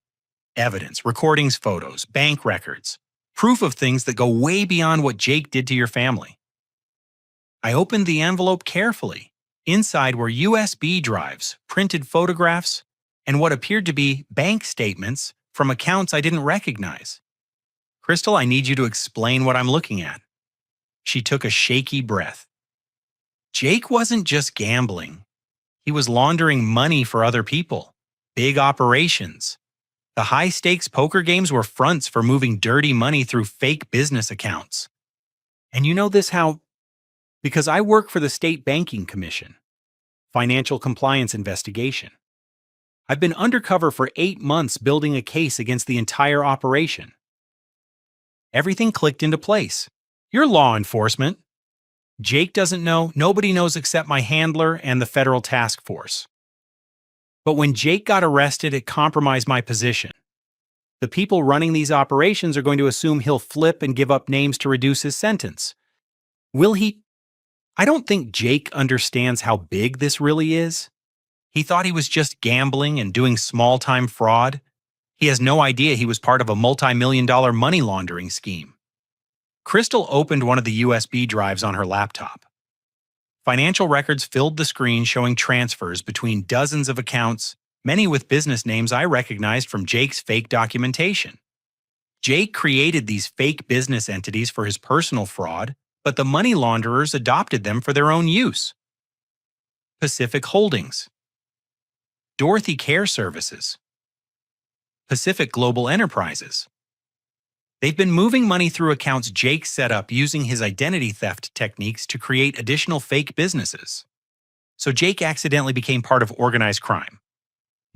Evidence, recordings, photos, bank records, proof of things that go way beyond what Jake did to your family. I opened the envelope carefully. Inside were USB drives, printed photographs, and what appeared to be bank statements from accounts I didn't recognize. Crystal, I need you to explain what I'm looking at. She took a shaky breath. Jake wasn't just gambling. He was laundering money for other people. Big operations. The high-stakes poker games were fronts for moving dirty money through fake business accounts. And you know this how? Because I work for the State Banking Commission, Financial Compliance Investigation. I've been undercover for 8 months building a case against the entire operation. Everything clicked into place. You're law enforcement. Jake doesn't know, nobody knows except my handler and the federal task force. But when Jake got arrested, it compromised my position. The people running these operations are going to assume he'll flip and give up names to reduce his sentence. Will he? I don't think Jake understands how big this really is. He thought he was just gambling and doing small-time fraud. He has no idea he was part of a multi-million-dollar money laundering scheme. Crystal opened one of the USB drives on her laptop. Financial records filled the screen showing transfers between dozens of accounts, many with business names I recognized from Jake's fake documentation. Jake created these fake business entities for his personal fraud, but the money launderers adopted them for their own use. Pacific Holdings, Dorothy Care Services, Pacific Global Enterprises. They've been moving money through accounts Jake set up using his identity theft techniques to create additional fake businesses. So Jake accidentally became part of organized crime.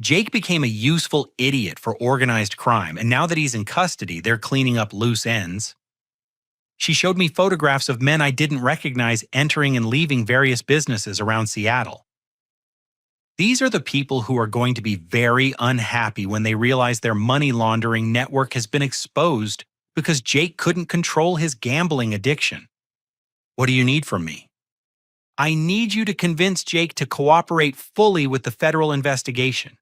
Jake became a useful idiot for organized crime, and now that he's in custody, they're cleaning up loose ends. She showed me photographs of men I didn't recognize entering and leaving various businesses around Seattle. These are the people who are going to be very unhappy when they realize their money laundering network has been exposed because Jake couldn't control his gambling addiction. What do you need from me? I need you to convince Jake to cooperate fully with the federal investigation.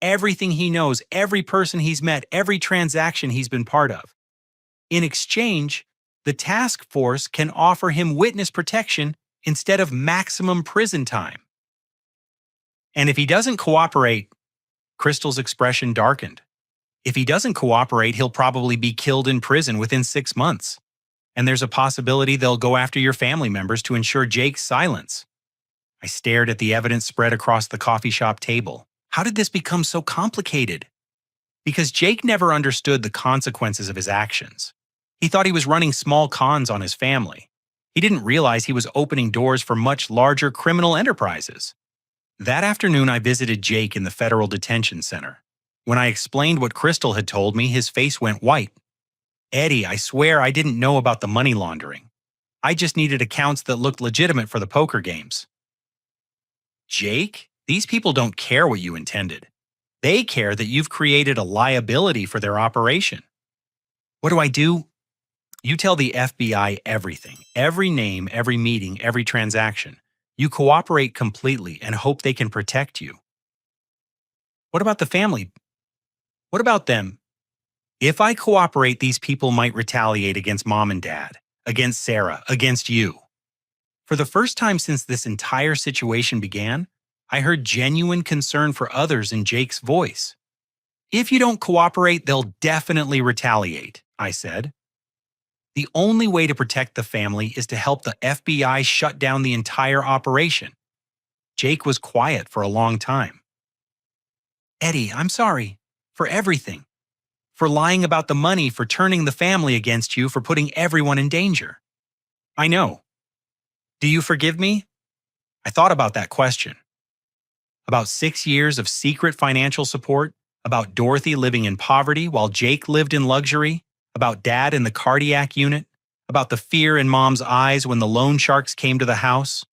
Everything he knows, every person he's met, every transaction he's been part of. In exchange, the task force can offer him witness protection instead of maximum prison time. And if he doesn't cooperate, Crystal's expression darkened. If he doesn't cooperate, he'll probably be killed in prison within 6 months. And there's a possibility they'll go after your family members to ensure Jake's silence. I stared at the evidence spread across the coffee shop table. How did this become so complicated? Because Jake never understood the consequences of his actions. He thought he was running small cons on his family. He didn't realize he was opening doors for much larger criminal enterprises. That afternoon, I visited Jake in the federal detention center. When I explained what Crystal had told me, his face went white. Eddie, I swear I didn't know about the money laundering. I just needed accounts that looked legitimate for the poker games. Jake, these people don't care what you intended. They care that you've created a liability for their operation. What do I do? You tell the FBI everything, every name, every meeting, every transaction. You cooperate completely and hope they can protect you. What about the family? What about them? If I cooperate, these people might retaliate against mom and dad, against Sarah, against you. For the first time since this entire situation began, I heard genuine concern for others in Jake's voice. If you don't cooperate, they'll definitely retaliate, I said. The only way to protect the family is to help the FBI shut down the entire operation. Jake was quiet for a long time. Eddie, I'm sorry. For everything. For lying about the money, for turning the family against you, for putting everyone in danger. I know. Do you forgive me? I thought about that question. About 6 years of secret financial support, about Dorothy living in poverty while Jake lived in luxury, about Dad in the cardiac unit, about the fear in Mom's eyes when the loan sharks came to the house.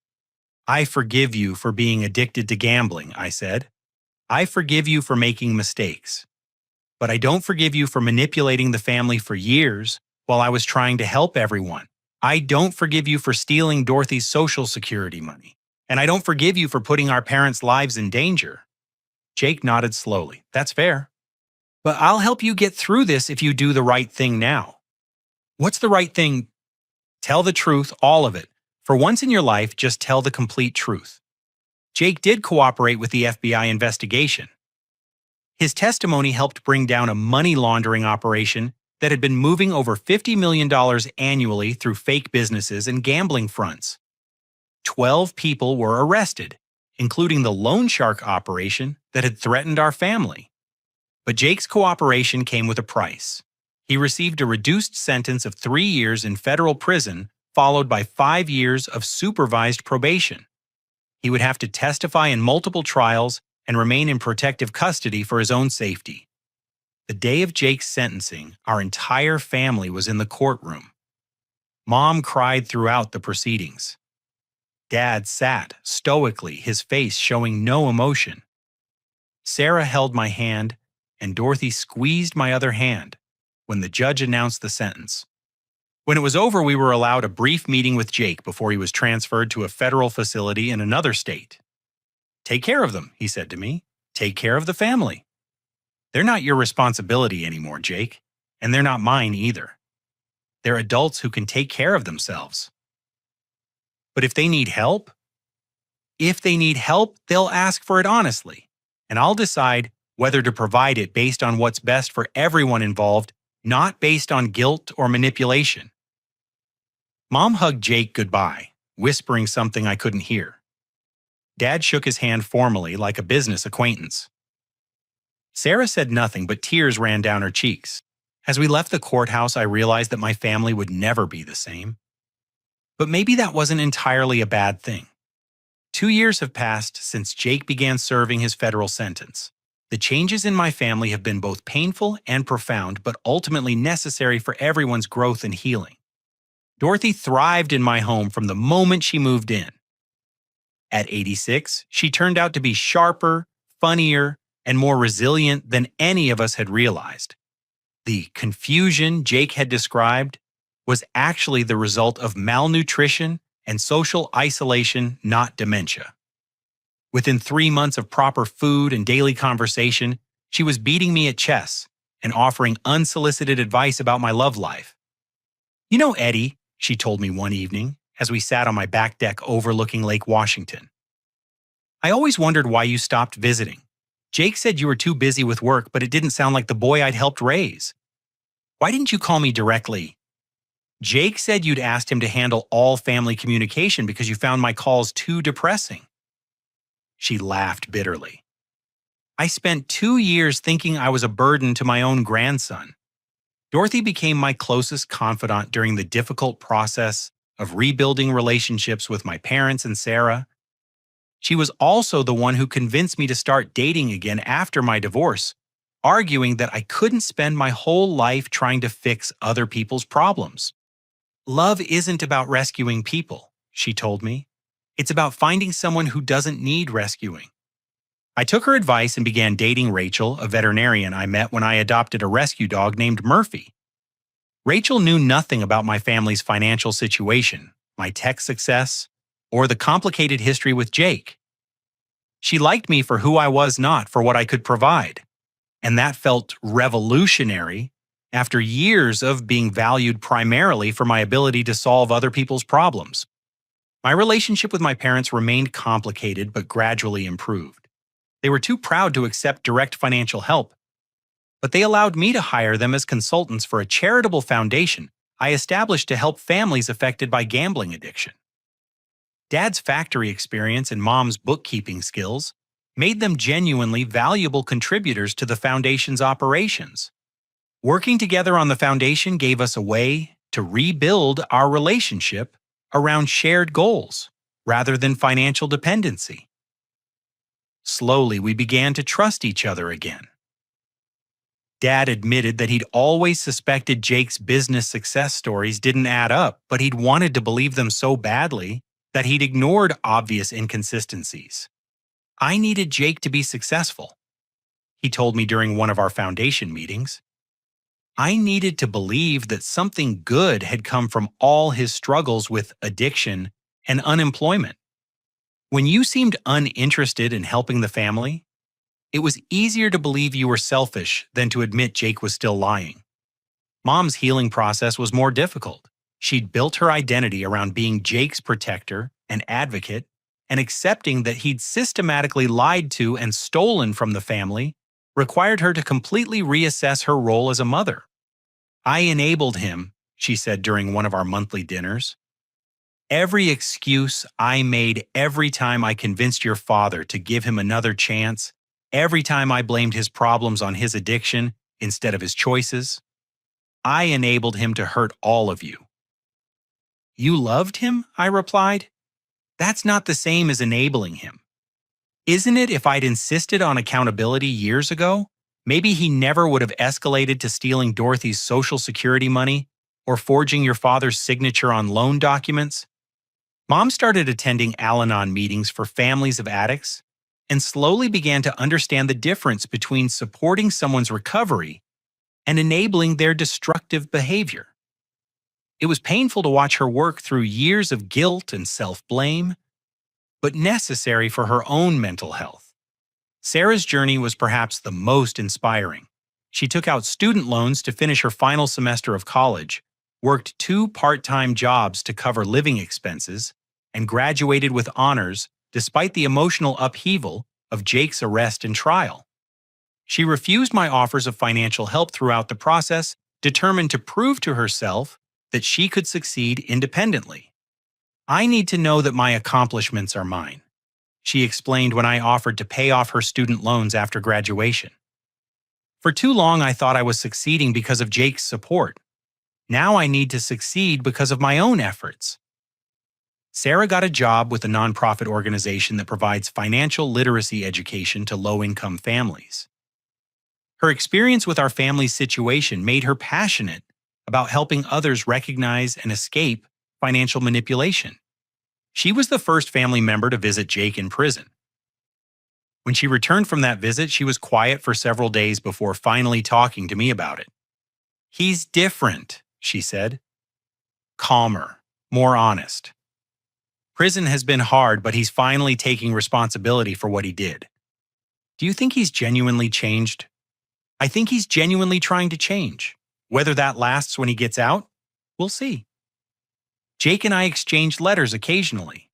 I forgive you for being addicted to gambling, I said. I forgive you for making mistakes. But I don't forgive you for manipulating the family for years while I was trying to help everyone. I don't forgive you for stealing Dorothy's Social Security money. And I don't forgive you for putting our parents' lives in danger. Jake nodded slowly. That's fair. But I'll help you get through this if you do the right thing now. What's the right thing? Tell the truth, all of it. For once in your life, just tell the complete truth. Jake did cooperate with the FBI investigation. His testimony helped bring down a money laundering operation that had been moving over $50 million annually through fake businesses and gambling fronts. 12 people were arrested, including the loan shark operation that had threatened our family. But Jake's cooperation came with a price. He received a reduced sentence of 3 years in federal prison followed by 5 years of supervised probation. He would have to testify in multiple trials and remain in protective custody for his own safety. The day of Jake's sentencing, our entire family was in the courtroom. Mom cried throughout the proceedings. Dad sat stoically, his face showing no emotion. Sarah held my hand, and Dorothy squeezed my other hand when the judge announced the sentence. When it was over, we were allowed a brief meeting with Jake before he was transferred to a federal facility in another state. "Take care of them," he said to me. "Take care of the family. They're not your responsibility anymore, Jake, and they're not mine either. They're adults who can take care of themselves. But if they need help, they'll ask for it honestly, and I'll decide whether to provide it based on what's best for everyone involved, not based on guilt or manipulation." Mom hugged Jake goodbye, whispering something I couldn't hear. Dad shook his hand formally like a business acquaintance. Sarah said nothing, but tears ran down her cheeks. As we left the courthouse, I realized that my family would never be the same. But maybe that wasn't entirely a bad thing. 2 years have passed since Jake began serving his federal sentence. The changes in my family have been both painful and profound, but ultimately necessary for everyone's growth and healing. Dorothy thrived in my home from the moment she moved in. At 86, she turned out to be sharper, funnier, and more resilient than any of us had realized. The confusion Jake had described was actually the result of malnutrition and social isolation, not dementia. Within 3 months of proper food and daily conversation, she was beating me at chess and offering unsolicited advice about my love life. "You know, Eddie," she told me one evening as we sat on my back deck overlooking Lake Washington, "I always wondered why you stopped visiting. Jake said you were too busy with work, but it didn't sound like the boy I'd helped raise. Why didn't you call me directly? Jake said you'd asked him to handle all family communication because you found my calls too depressing." She laughed bitterly. "I spent 2 years thinking I was a burden to my own grandson." Dorothy became my closest confidant during the difficult process of rebuilding relationships with my parents and Sarah. She was also the one who convinced me to start dating again after my divorce, arguing that I couldn't spend my whole life trying to fix other people's problems. "Love isn't about rescuing people," she told me. "It's about finding someone who doesn't need rescuing." I took her advice and began dating Rachel, a veterinarian I met when I adopted a rescue dog named Murphy. Rachel knew nothing about my family's financial situation, my tech success, or the complicated history with Jake. She liked me for who I was, not for what I could provide. And that felt revolutionary after years of being valued primarily for my ability to solve other people's problems. My relationship with my parents remained complicated but gradually improved. They were too proud to accept direct financial help, but they allowed me to hire them as consultants for a charitable foundation I established to help families affected by gambling addiction. Dad's factory experience and Mom's bookkeeping skills made them genuinely valuable contributors to the foundation's operations. Working together on the foundation gave us a way to rebuild our relationship around shared goals rather than financial dependency. Slowly, we began to trust each other again. Dad admitted that he'd always suspected Jake's business success stories didn't add up, but he'd wanted to believe them so badly that he'd ignored obvious inconsistencies. I needed Jake to be successful, he told me during one of our foundation meetings. I needed to believe that something good had come from all his struggles with addiction and unemployment. When you seemed uninterested in helping the family, it was easier to believe you were selfish than to admit Jake was still lying. Mom's healing process was more difficult. She'd built her identity around being Jake's protector and advocate, and accepting that he'd systematically lied to and stolen from the family required her to completely reassess her role as a mother. "I enabled him," she said during one of our monthly dinners. "Every excuse I made every time I convinced your father to give him another chance, every time I blamed his problems on his addiction instead of his choices, I enabled him to hurt all of you." You loved him? I replied. That's not the same as enabling him. Isn't it if I'd insisted on accountability years ago? Maybe he never would have escalated to stealing Dorothy's Social Security money or forging your father's signature on loan documents. Mom started attending Al-Anon meetings for families of addicts and slowly began to understand the difference between supporting someone's recovery and enabling their destructive behavior. It was painful to watch her work through years of guilt and self-blame, but necessary for her own mental health. Sarah's journey was perhaps the most inspiring. She took out student loans to finish her final semester of college, worked 2 part-time jobs to cover living expenses, and graduated with honors despite the emotional upheaval of Jake's arrest and trial. She refused my offers of financial help throughout the process, determined to prove to herself that she could succeed independently. I need to know that my accomplishments are mine, she explained when I offered to pay off her student loans after graduation. For too long, I thought I was succeeding because of Jake's support. Now I need to succeed because of my own efforts. Sarah got a job with a nonprofit organization that provides financial literacy education to low-income families. Her experience with our family's situation made her passionate about helping others recognize and escape financial manipulation. She was the first family member to visit Jake in prison. When she returned from that visit, she was quiet for several days before finally talking to me about it. He's different, she said. Calmer, more honest. Prison has been hard, but he's finally taking responsibility for what he did. Do you think he's genuinely changed? I think he's genuinely trying to change. Whether that lasts when he gets out, we'll see. Jake and I exchanged letters occasionally.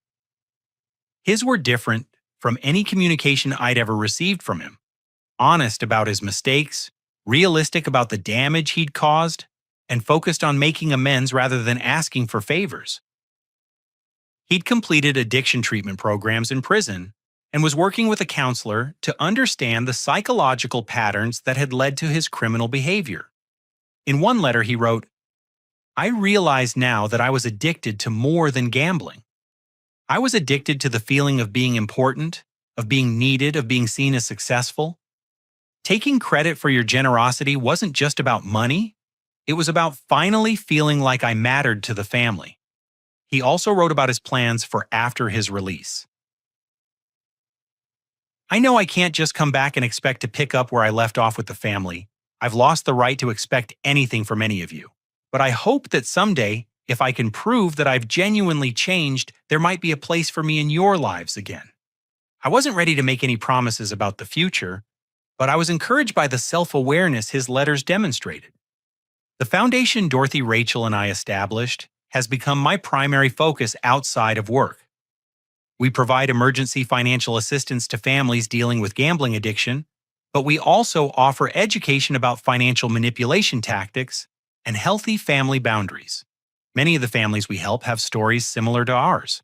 His were different from any communication I'd ever received from him. Honest about his mistakes, realistic about the damage he'd caused, and focused on making amends rather than asking for favors. He'd completed addiction treatment programs in prison and was working with a counselor to understand the psychological patterns that had led to his criminal behavior. In one letter, he wrote, I realize now that I was addicted to more than gambling. I was addicted to the feeling of being important, of being needed, of being seen as successful. Taking credit for your generosity wasn't just about money. It was about finally feeling like I mattered to the family. He also wrote about his plans for after his release. I know I can't just come back and expect to pick up where I left off with the family. I've lost the right to expect anything from any of you. But I hope that someday, if I can prove that I've genuinely changed, there might be a place for me in your lives again. I wasn't ready to make any promises about the future, but I was encouraged by the self-awareness his letters demonstrated. The foundation Dorothy, Rachel, and I established has become my primary focus outside of work. We provide emergency financial assistance to families dealing with gambling addiction, but we also offer education about financial manipulation tactics and healthy family boundaries. Many of the families we help have stories similar to ours.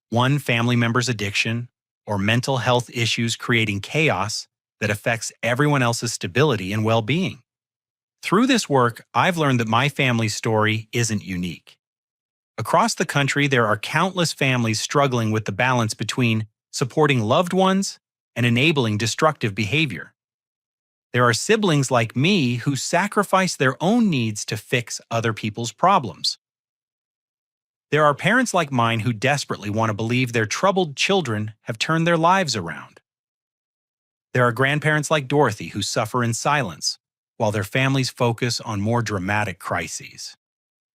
One family member's addiction or mental health issues creating chaos that affects everyone else's stability and well-being. Through this work, I've learned that my family's story isn't unique. Across the country, there are countless families struggling with the balance between supporting loved ones and enabling destructive behavior. There are siblings like me who sacrifice their own needs to fix other people's problems. There are parents like mine who desperately want to believe their troubled children have turned their lives around. There are grandparents like Dorothy who suffer in silence, while their families focus on more dramatic crises.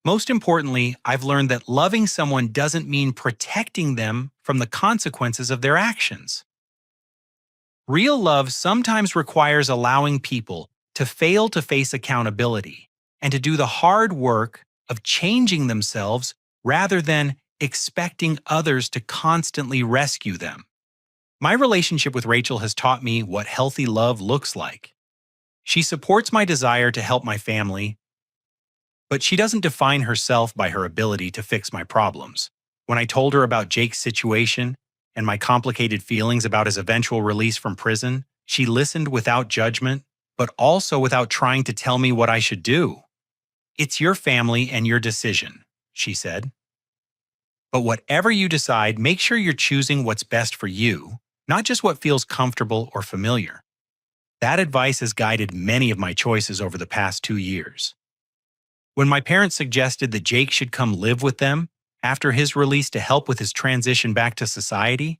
Most importantly, I've learned that loving someone doesn't mean protecting them from the consequences of their actions. Real love sometimes requires allowing people to fail to face accountability and to do the hard work of changing themselves rather than expecting others to constantly rescue them. My relationship with Rachel has taught me what healthy love looks like. She supports my desire to help my family, but she doesn't define herself by her ability to fix my problems. When I told her about Jake's situation and my complicated feelings about his eventual release from prison, she listened without judgment, but also without trying to tell me what I should do. It's your family and your decision, she said. But whatever you decide, make sure you're choosing what's best for you, not just what feels comfortable or familiar. That advice has guided many of my choices over the past 2 years. When my parents suggested that Jake should come live with them after his release to help with his transition back to society,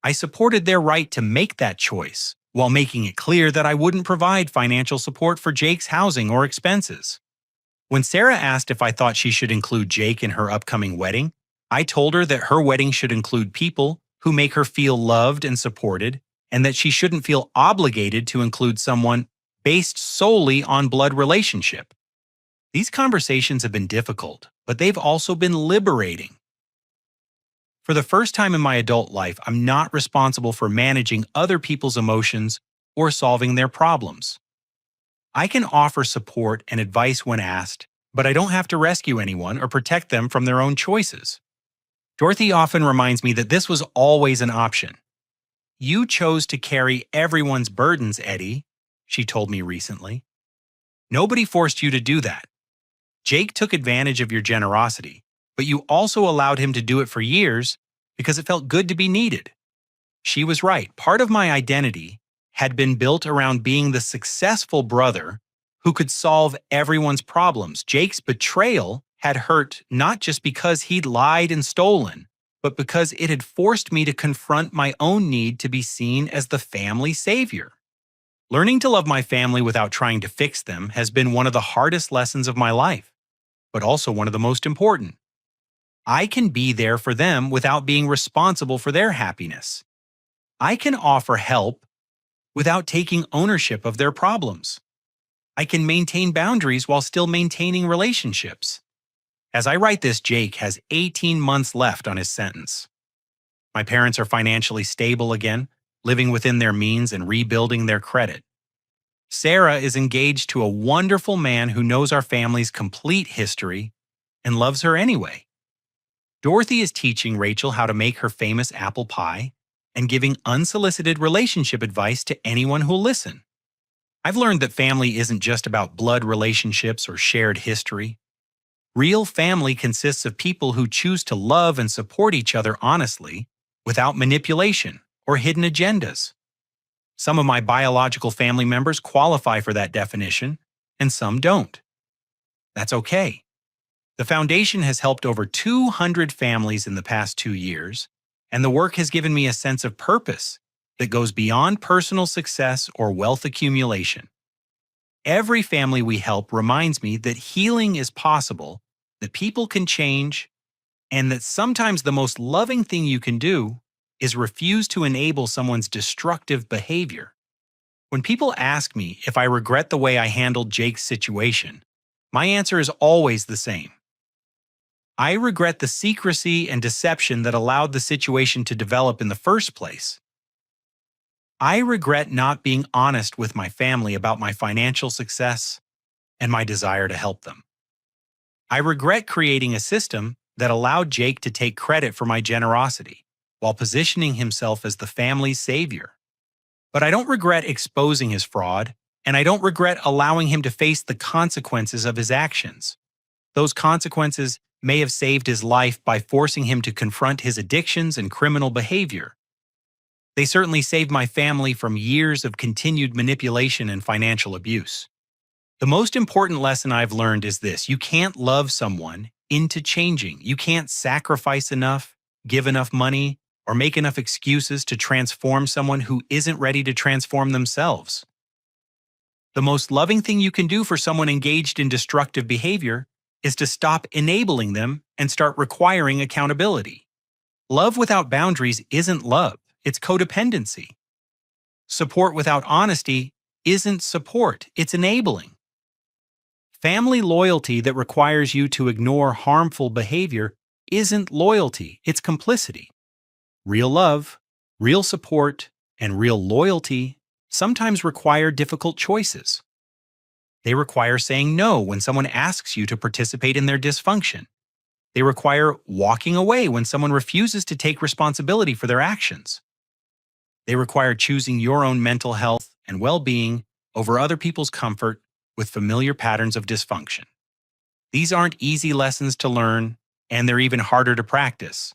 I supported their right to make that choice while making it clear that I wouldn't provide financial support for Jake's housing or expenses. When Sarah asked if I thought she should include Jake in her upcoming wedding, I told her that her wedding should include people who make her feel loved and supported, and that she shouldn't feel obligated to include someone based solely on blood relationship. These conversations have been difficult, but they've also been liberating. For the first time in my adult life, I'm not responsible for managing other people's emotions or solving their problems. I can offer support and advice when asked, but I don't have to rescue anyone or protect them from their own choices. Dorothy often reminds me that this was always an option. "You chose to carry everyone's burdens, Eddie," she told me recently. "Nobody forced you to do that. Jake took advantage of your generosity, but you also allowed him to do it for years because it felt good to be needed." She was right. Part of my identity had been built around being the successful brother who could solve everyone's problems. Jake's betrayal had hurt not just because he'd lied and stolen, but because it had forced me to confront my own need to be seen as the family savior. Learning to love my family without trying to fix them has been one of the hardest lessons of my life, but also one of the most important. I can be there for them without being responsible for their happiness. I can offer help without taking ownership of their problems. I can maintain boundaries while still maintaining relationships. As I write this, Jake has 18 months left on his sentence. My parents are financially stable again, living within their means and rebuilding their credit. Sarah is engaged to a wonderful man who knows our family's complete history and loves her anyway. Dorothy is teaching Rachel how to make her famous apple pie and giving unsolicited relationship advice to anyone who'll listen. I've learned that family isn't just about blood relationships or shared history. Real family consists of people who choose to love and support each other honestly, without manipulation or hidden agendas. Some of my biological family members qualify for that definition, and some don't. That's okay. The foundation has helped over 200 families in the past 2 years, and the work has given me a sense of purpose that goes beyond personal success or wealth accumulation. Every family we help reminds me that healing is possible, that people can change, and that sometimes the most loving thing you can do is refuse to enable someone's destructive behavior. When people ask me if I regret the way I handled Jake's situation, my answer is always the same. I regret the secrecy and deception that allowed the situation to develop in the first place. I regret not being honest with my family about my financial success and my desire to help them. I regret creating a system that allowed Jake to take credit for my generosity while positioning himself as the family's savior. But I don't regret exposing his fraud, and I don't regret allowing him to face the consequences of his actions. Those consequences may have saved his life by forcing him to confront his addictions and criminal behavior. They certainly saved my family from years of continued manipulation and financial abuse. The most important lesson I've learned is this: you can't love someone into changing. You can't sacrifice enough, give enough money, or make enough excuses to transform someone who isn't ready to transform themselves. The most loving thing you can do for someone engaged in destructive behavior is to stop enabling them and start requiring accountability. Love without boundaries isn't love, it's codependency. Support without honesty isn't support, it's enabling. Family loyalty that requires you to ignore harmful behavior isn't loyalty, it's complicity. Real love, real support, and real loyalty sometimes require difficult choices. They require saying no when someone asks you to participate in their dysfunction. They require walking away when someone refuses to take responsibility for their actions. They require choosing your own mental health and well-being over other people's comfort with familiar patterns of dysfunction. These aren't easy lessons to learn, and they're even harder to practice.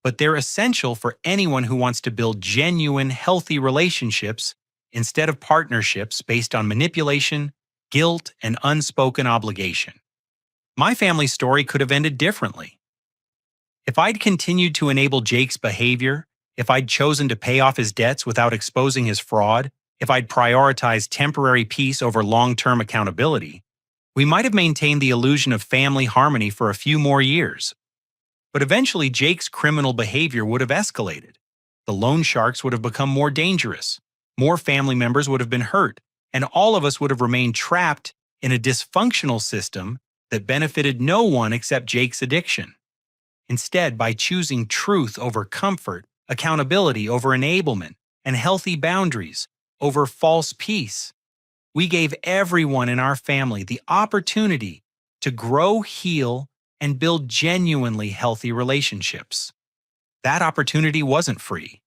But they're essential for anyone who wants to build genuine, healthy relationships instead of partnerships based on manipulation, guilt, and unspoken obligation. My family story could have ended differently. If I'd continued to enable Jake's behavior, if I'd chosen to pay off his debts without exposing his fraud, if I'd prioritized temporary peace over long-term accountability, we might have maintained the illusion of family harmony for a few more years. But eventually, Jake's criminal behavior would have escalated. The loan sharks would have become more dangerous, more family members would have been hurt, and all of us would have remained trapped in a dysfunctional system that benefited no one except Jake's addiction. Instead, by choosing truth over comfort, accountability over enablement, and healthy boundaries over false peace, we gave everyone in our family the opportunity to grow, heal, and build genuinely healthy relationships. That opportunity wasn't free.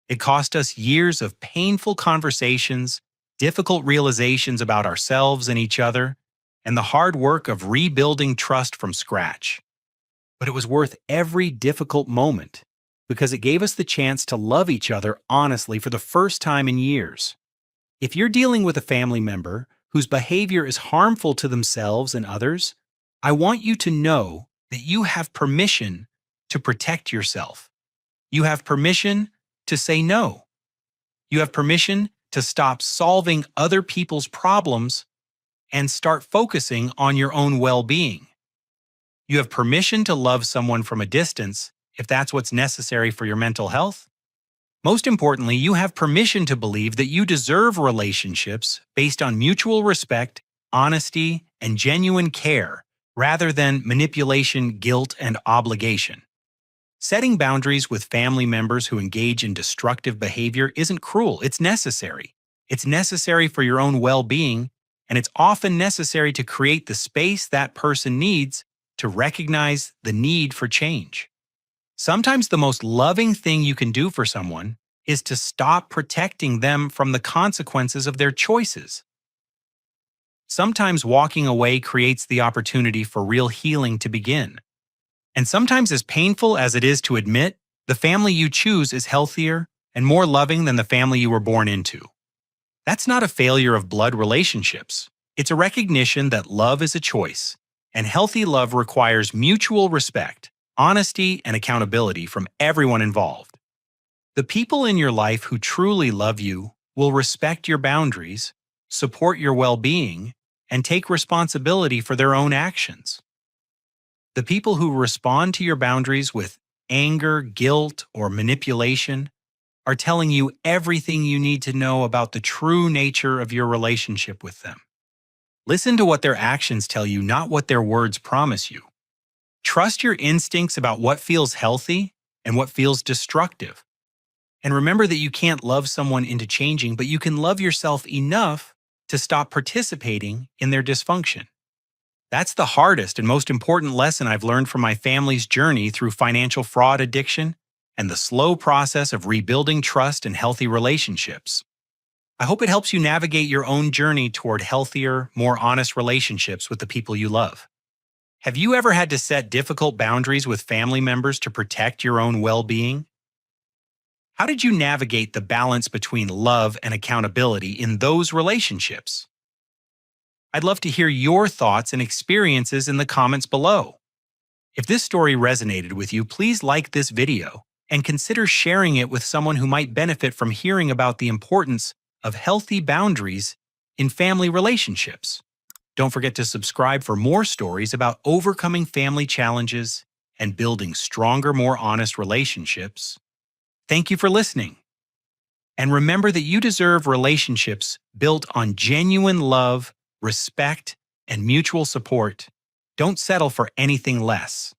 It cost us years of painful conversations, difficult realizations about ourselves and each other, and the hard work of rebuilding trust from scratch. But it was worth every difficult moment because it gave us the chance to love each other honestly for the first time in years. If you're dealing with a family member whose behavior is harmful to themselves and others, I want you to know that you have permission to protect yourself. You have permission to say no. You have permission to stop solving other people's problems and start focusing on your own well-being. You have permission to love someone from a distance if that's what's necessary for your mental health. Most importantly, you have permission to believe that you deserve relationships based on mutual respect, honesty, and genuine care, rather than manipulation, guilt, and obligation. Setting boundaries with family members who engage in destructive behavior isn't cruel, it's necessary. It's necessary for your own well-being, and it's often necessary to create the space that person needs to recognize the need for change. Sometimes the most loving thing you can do for someone is to stop protecting them from the consequences of their choices. Sometimes walking away creates the opportunity for real healing to begin. And sometimes, as painful as it is to admit, the family you choose is healthier and more loving than the family you were born into. That's not a failure of blood relationships. It's a recognition that love is a choice, and healthy love requires mutual respect, honesty, and accountability from everyone involved. The people in your life who truly love you will respect your boundaries, support your well-being, and take responsibility for their own actions. The people who respond to your boundaries with anger, guilt, or manipulation are telling you everything you need to know about the true nature of your relationship with them. Listen to what their actions tell you, not what their words promise you. Trust your instincts about what feels healthy and what feels destructive. And remember that you can't love someone into changing, but you can love yourself enough to stop participating in their dysfunction. That's the hardest and most important lesson I've learned from my family's journey through financial fraud addiction and the slow process of rebuilding trust and healthy relationships. I hope it helps you navigate your own journey toward healthier, more honest relationships with the people you love. Have you ever had to set difficult boundaries with family members to protect your own well-being? How did you navigate the balance between love and accountability in those relationships? I'd love to hear your thoughts and experiences in the comments below. If this story resonated with you, please like this video and consider sharing it with someone who might benefit from hearing about the importance of healthy boundaries in family relationships. Don't forget to subscribe for more stories about overcoming family challenges and building stronger, more honest relationships. Thank you for listening. And remember that you deserve relationships built on genuine love, respect, and mutual support. Don't settle for anything less.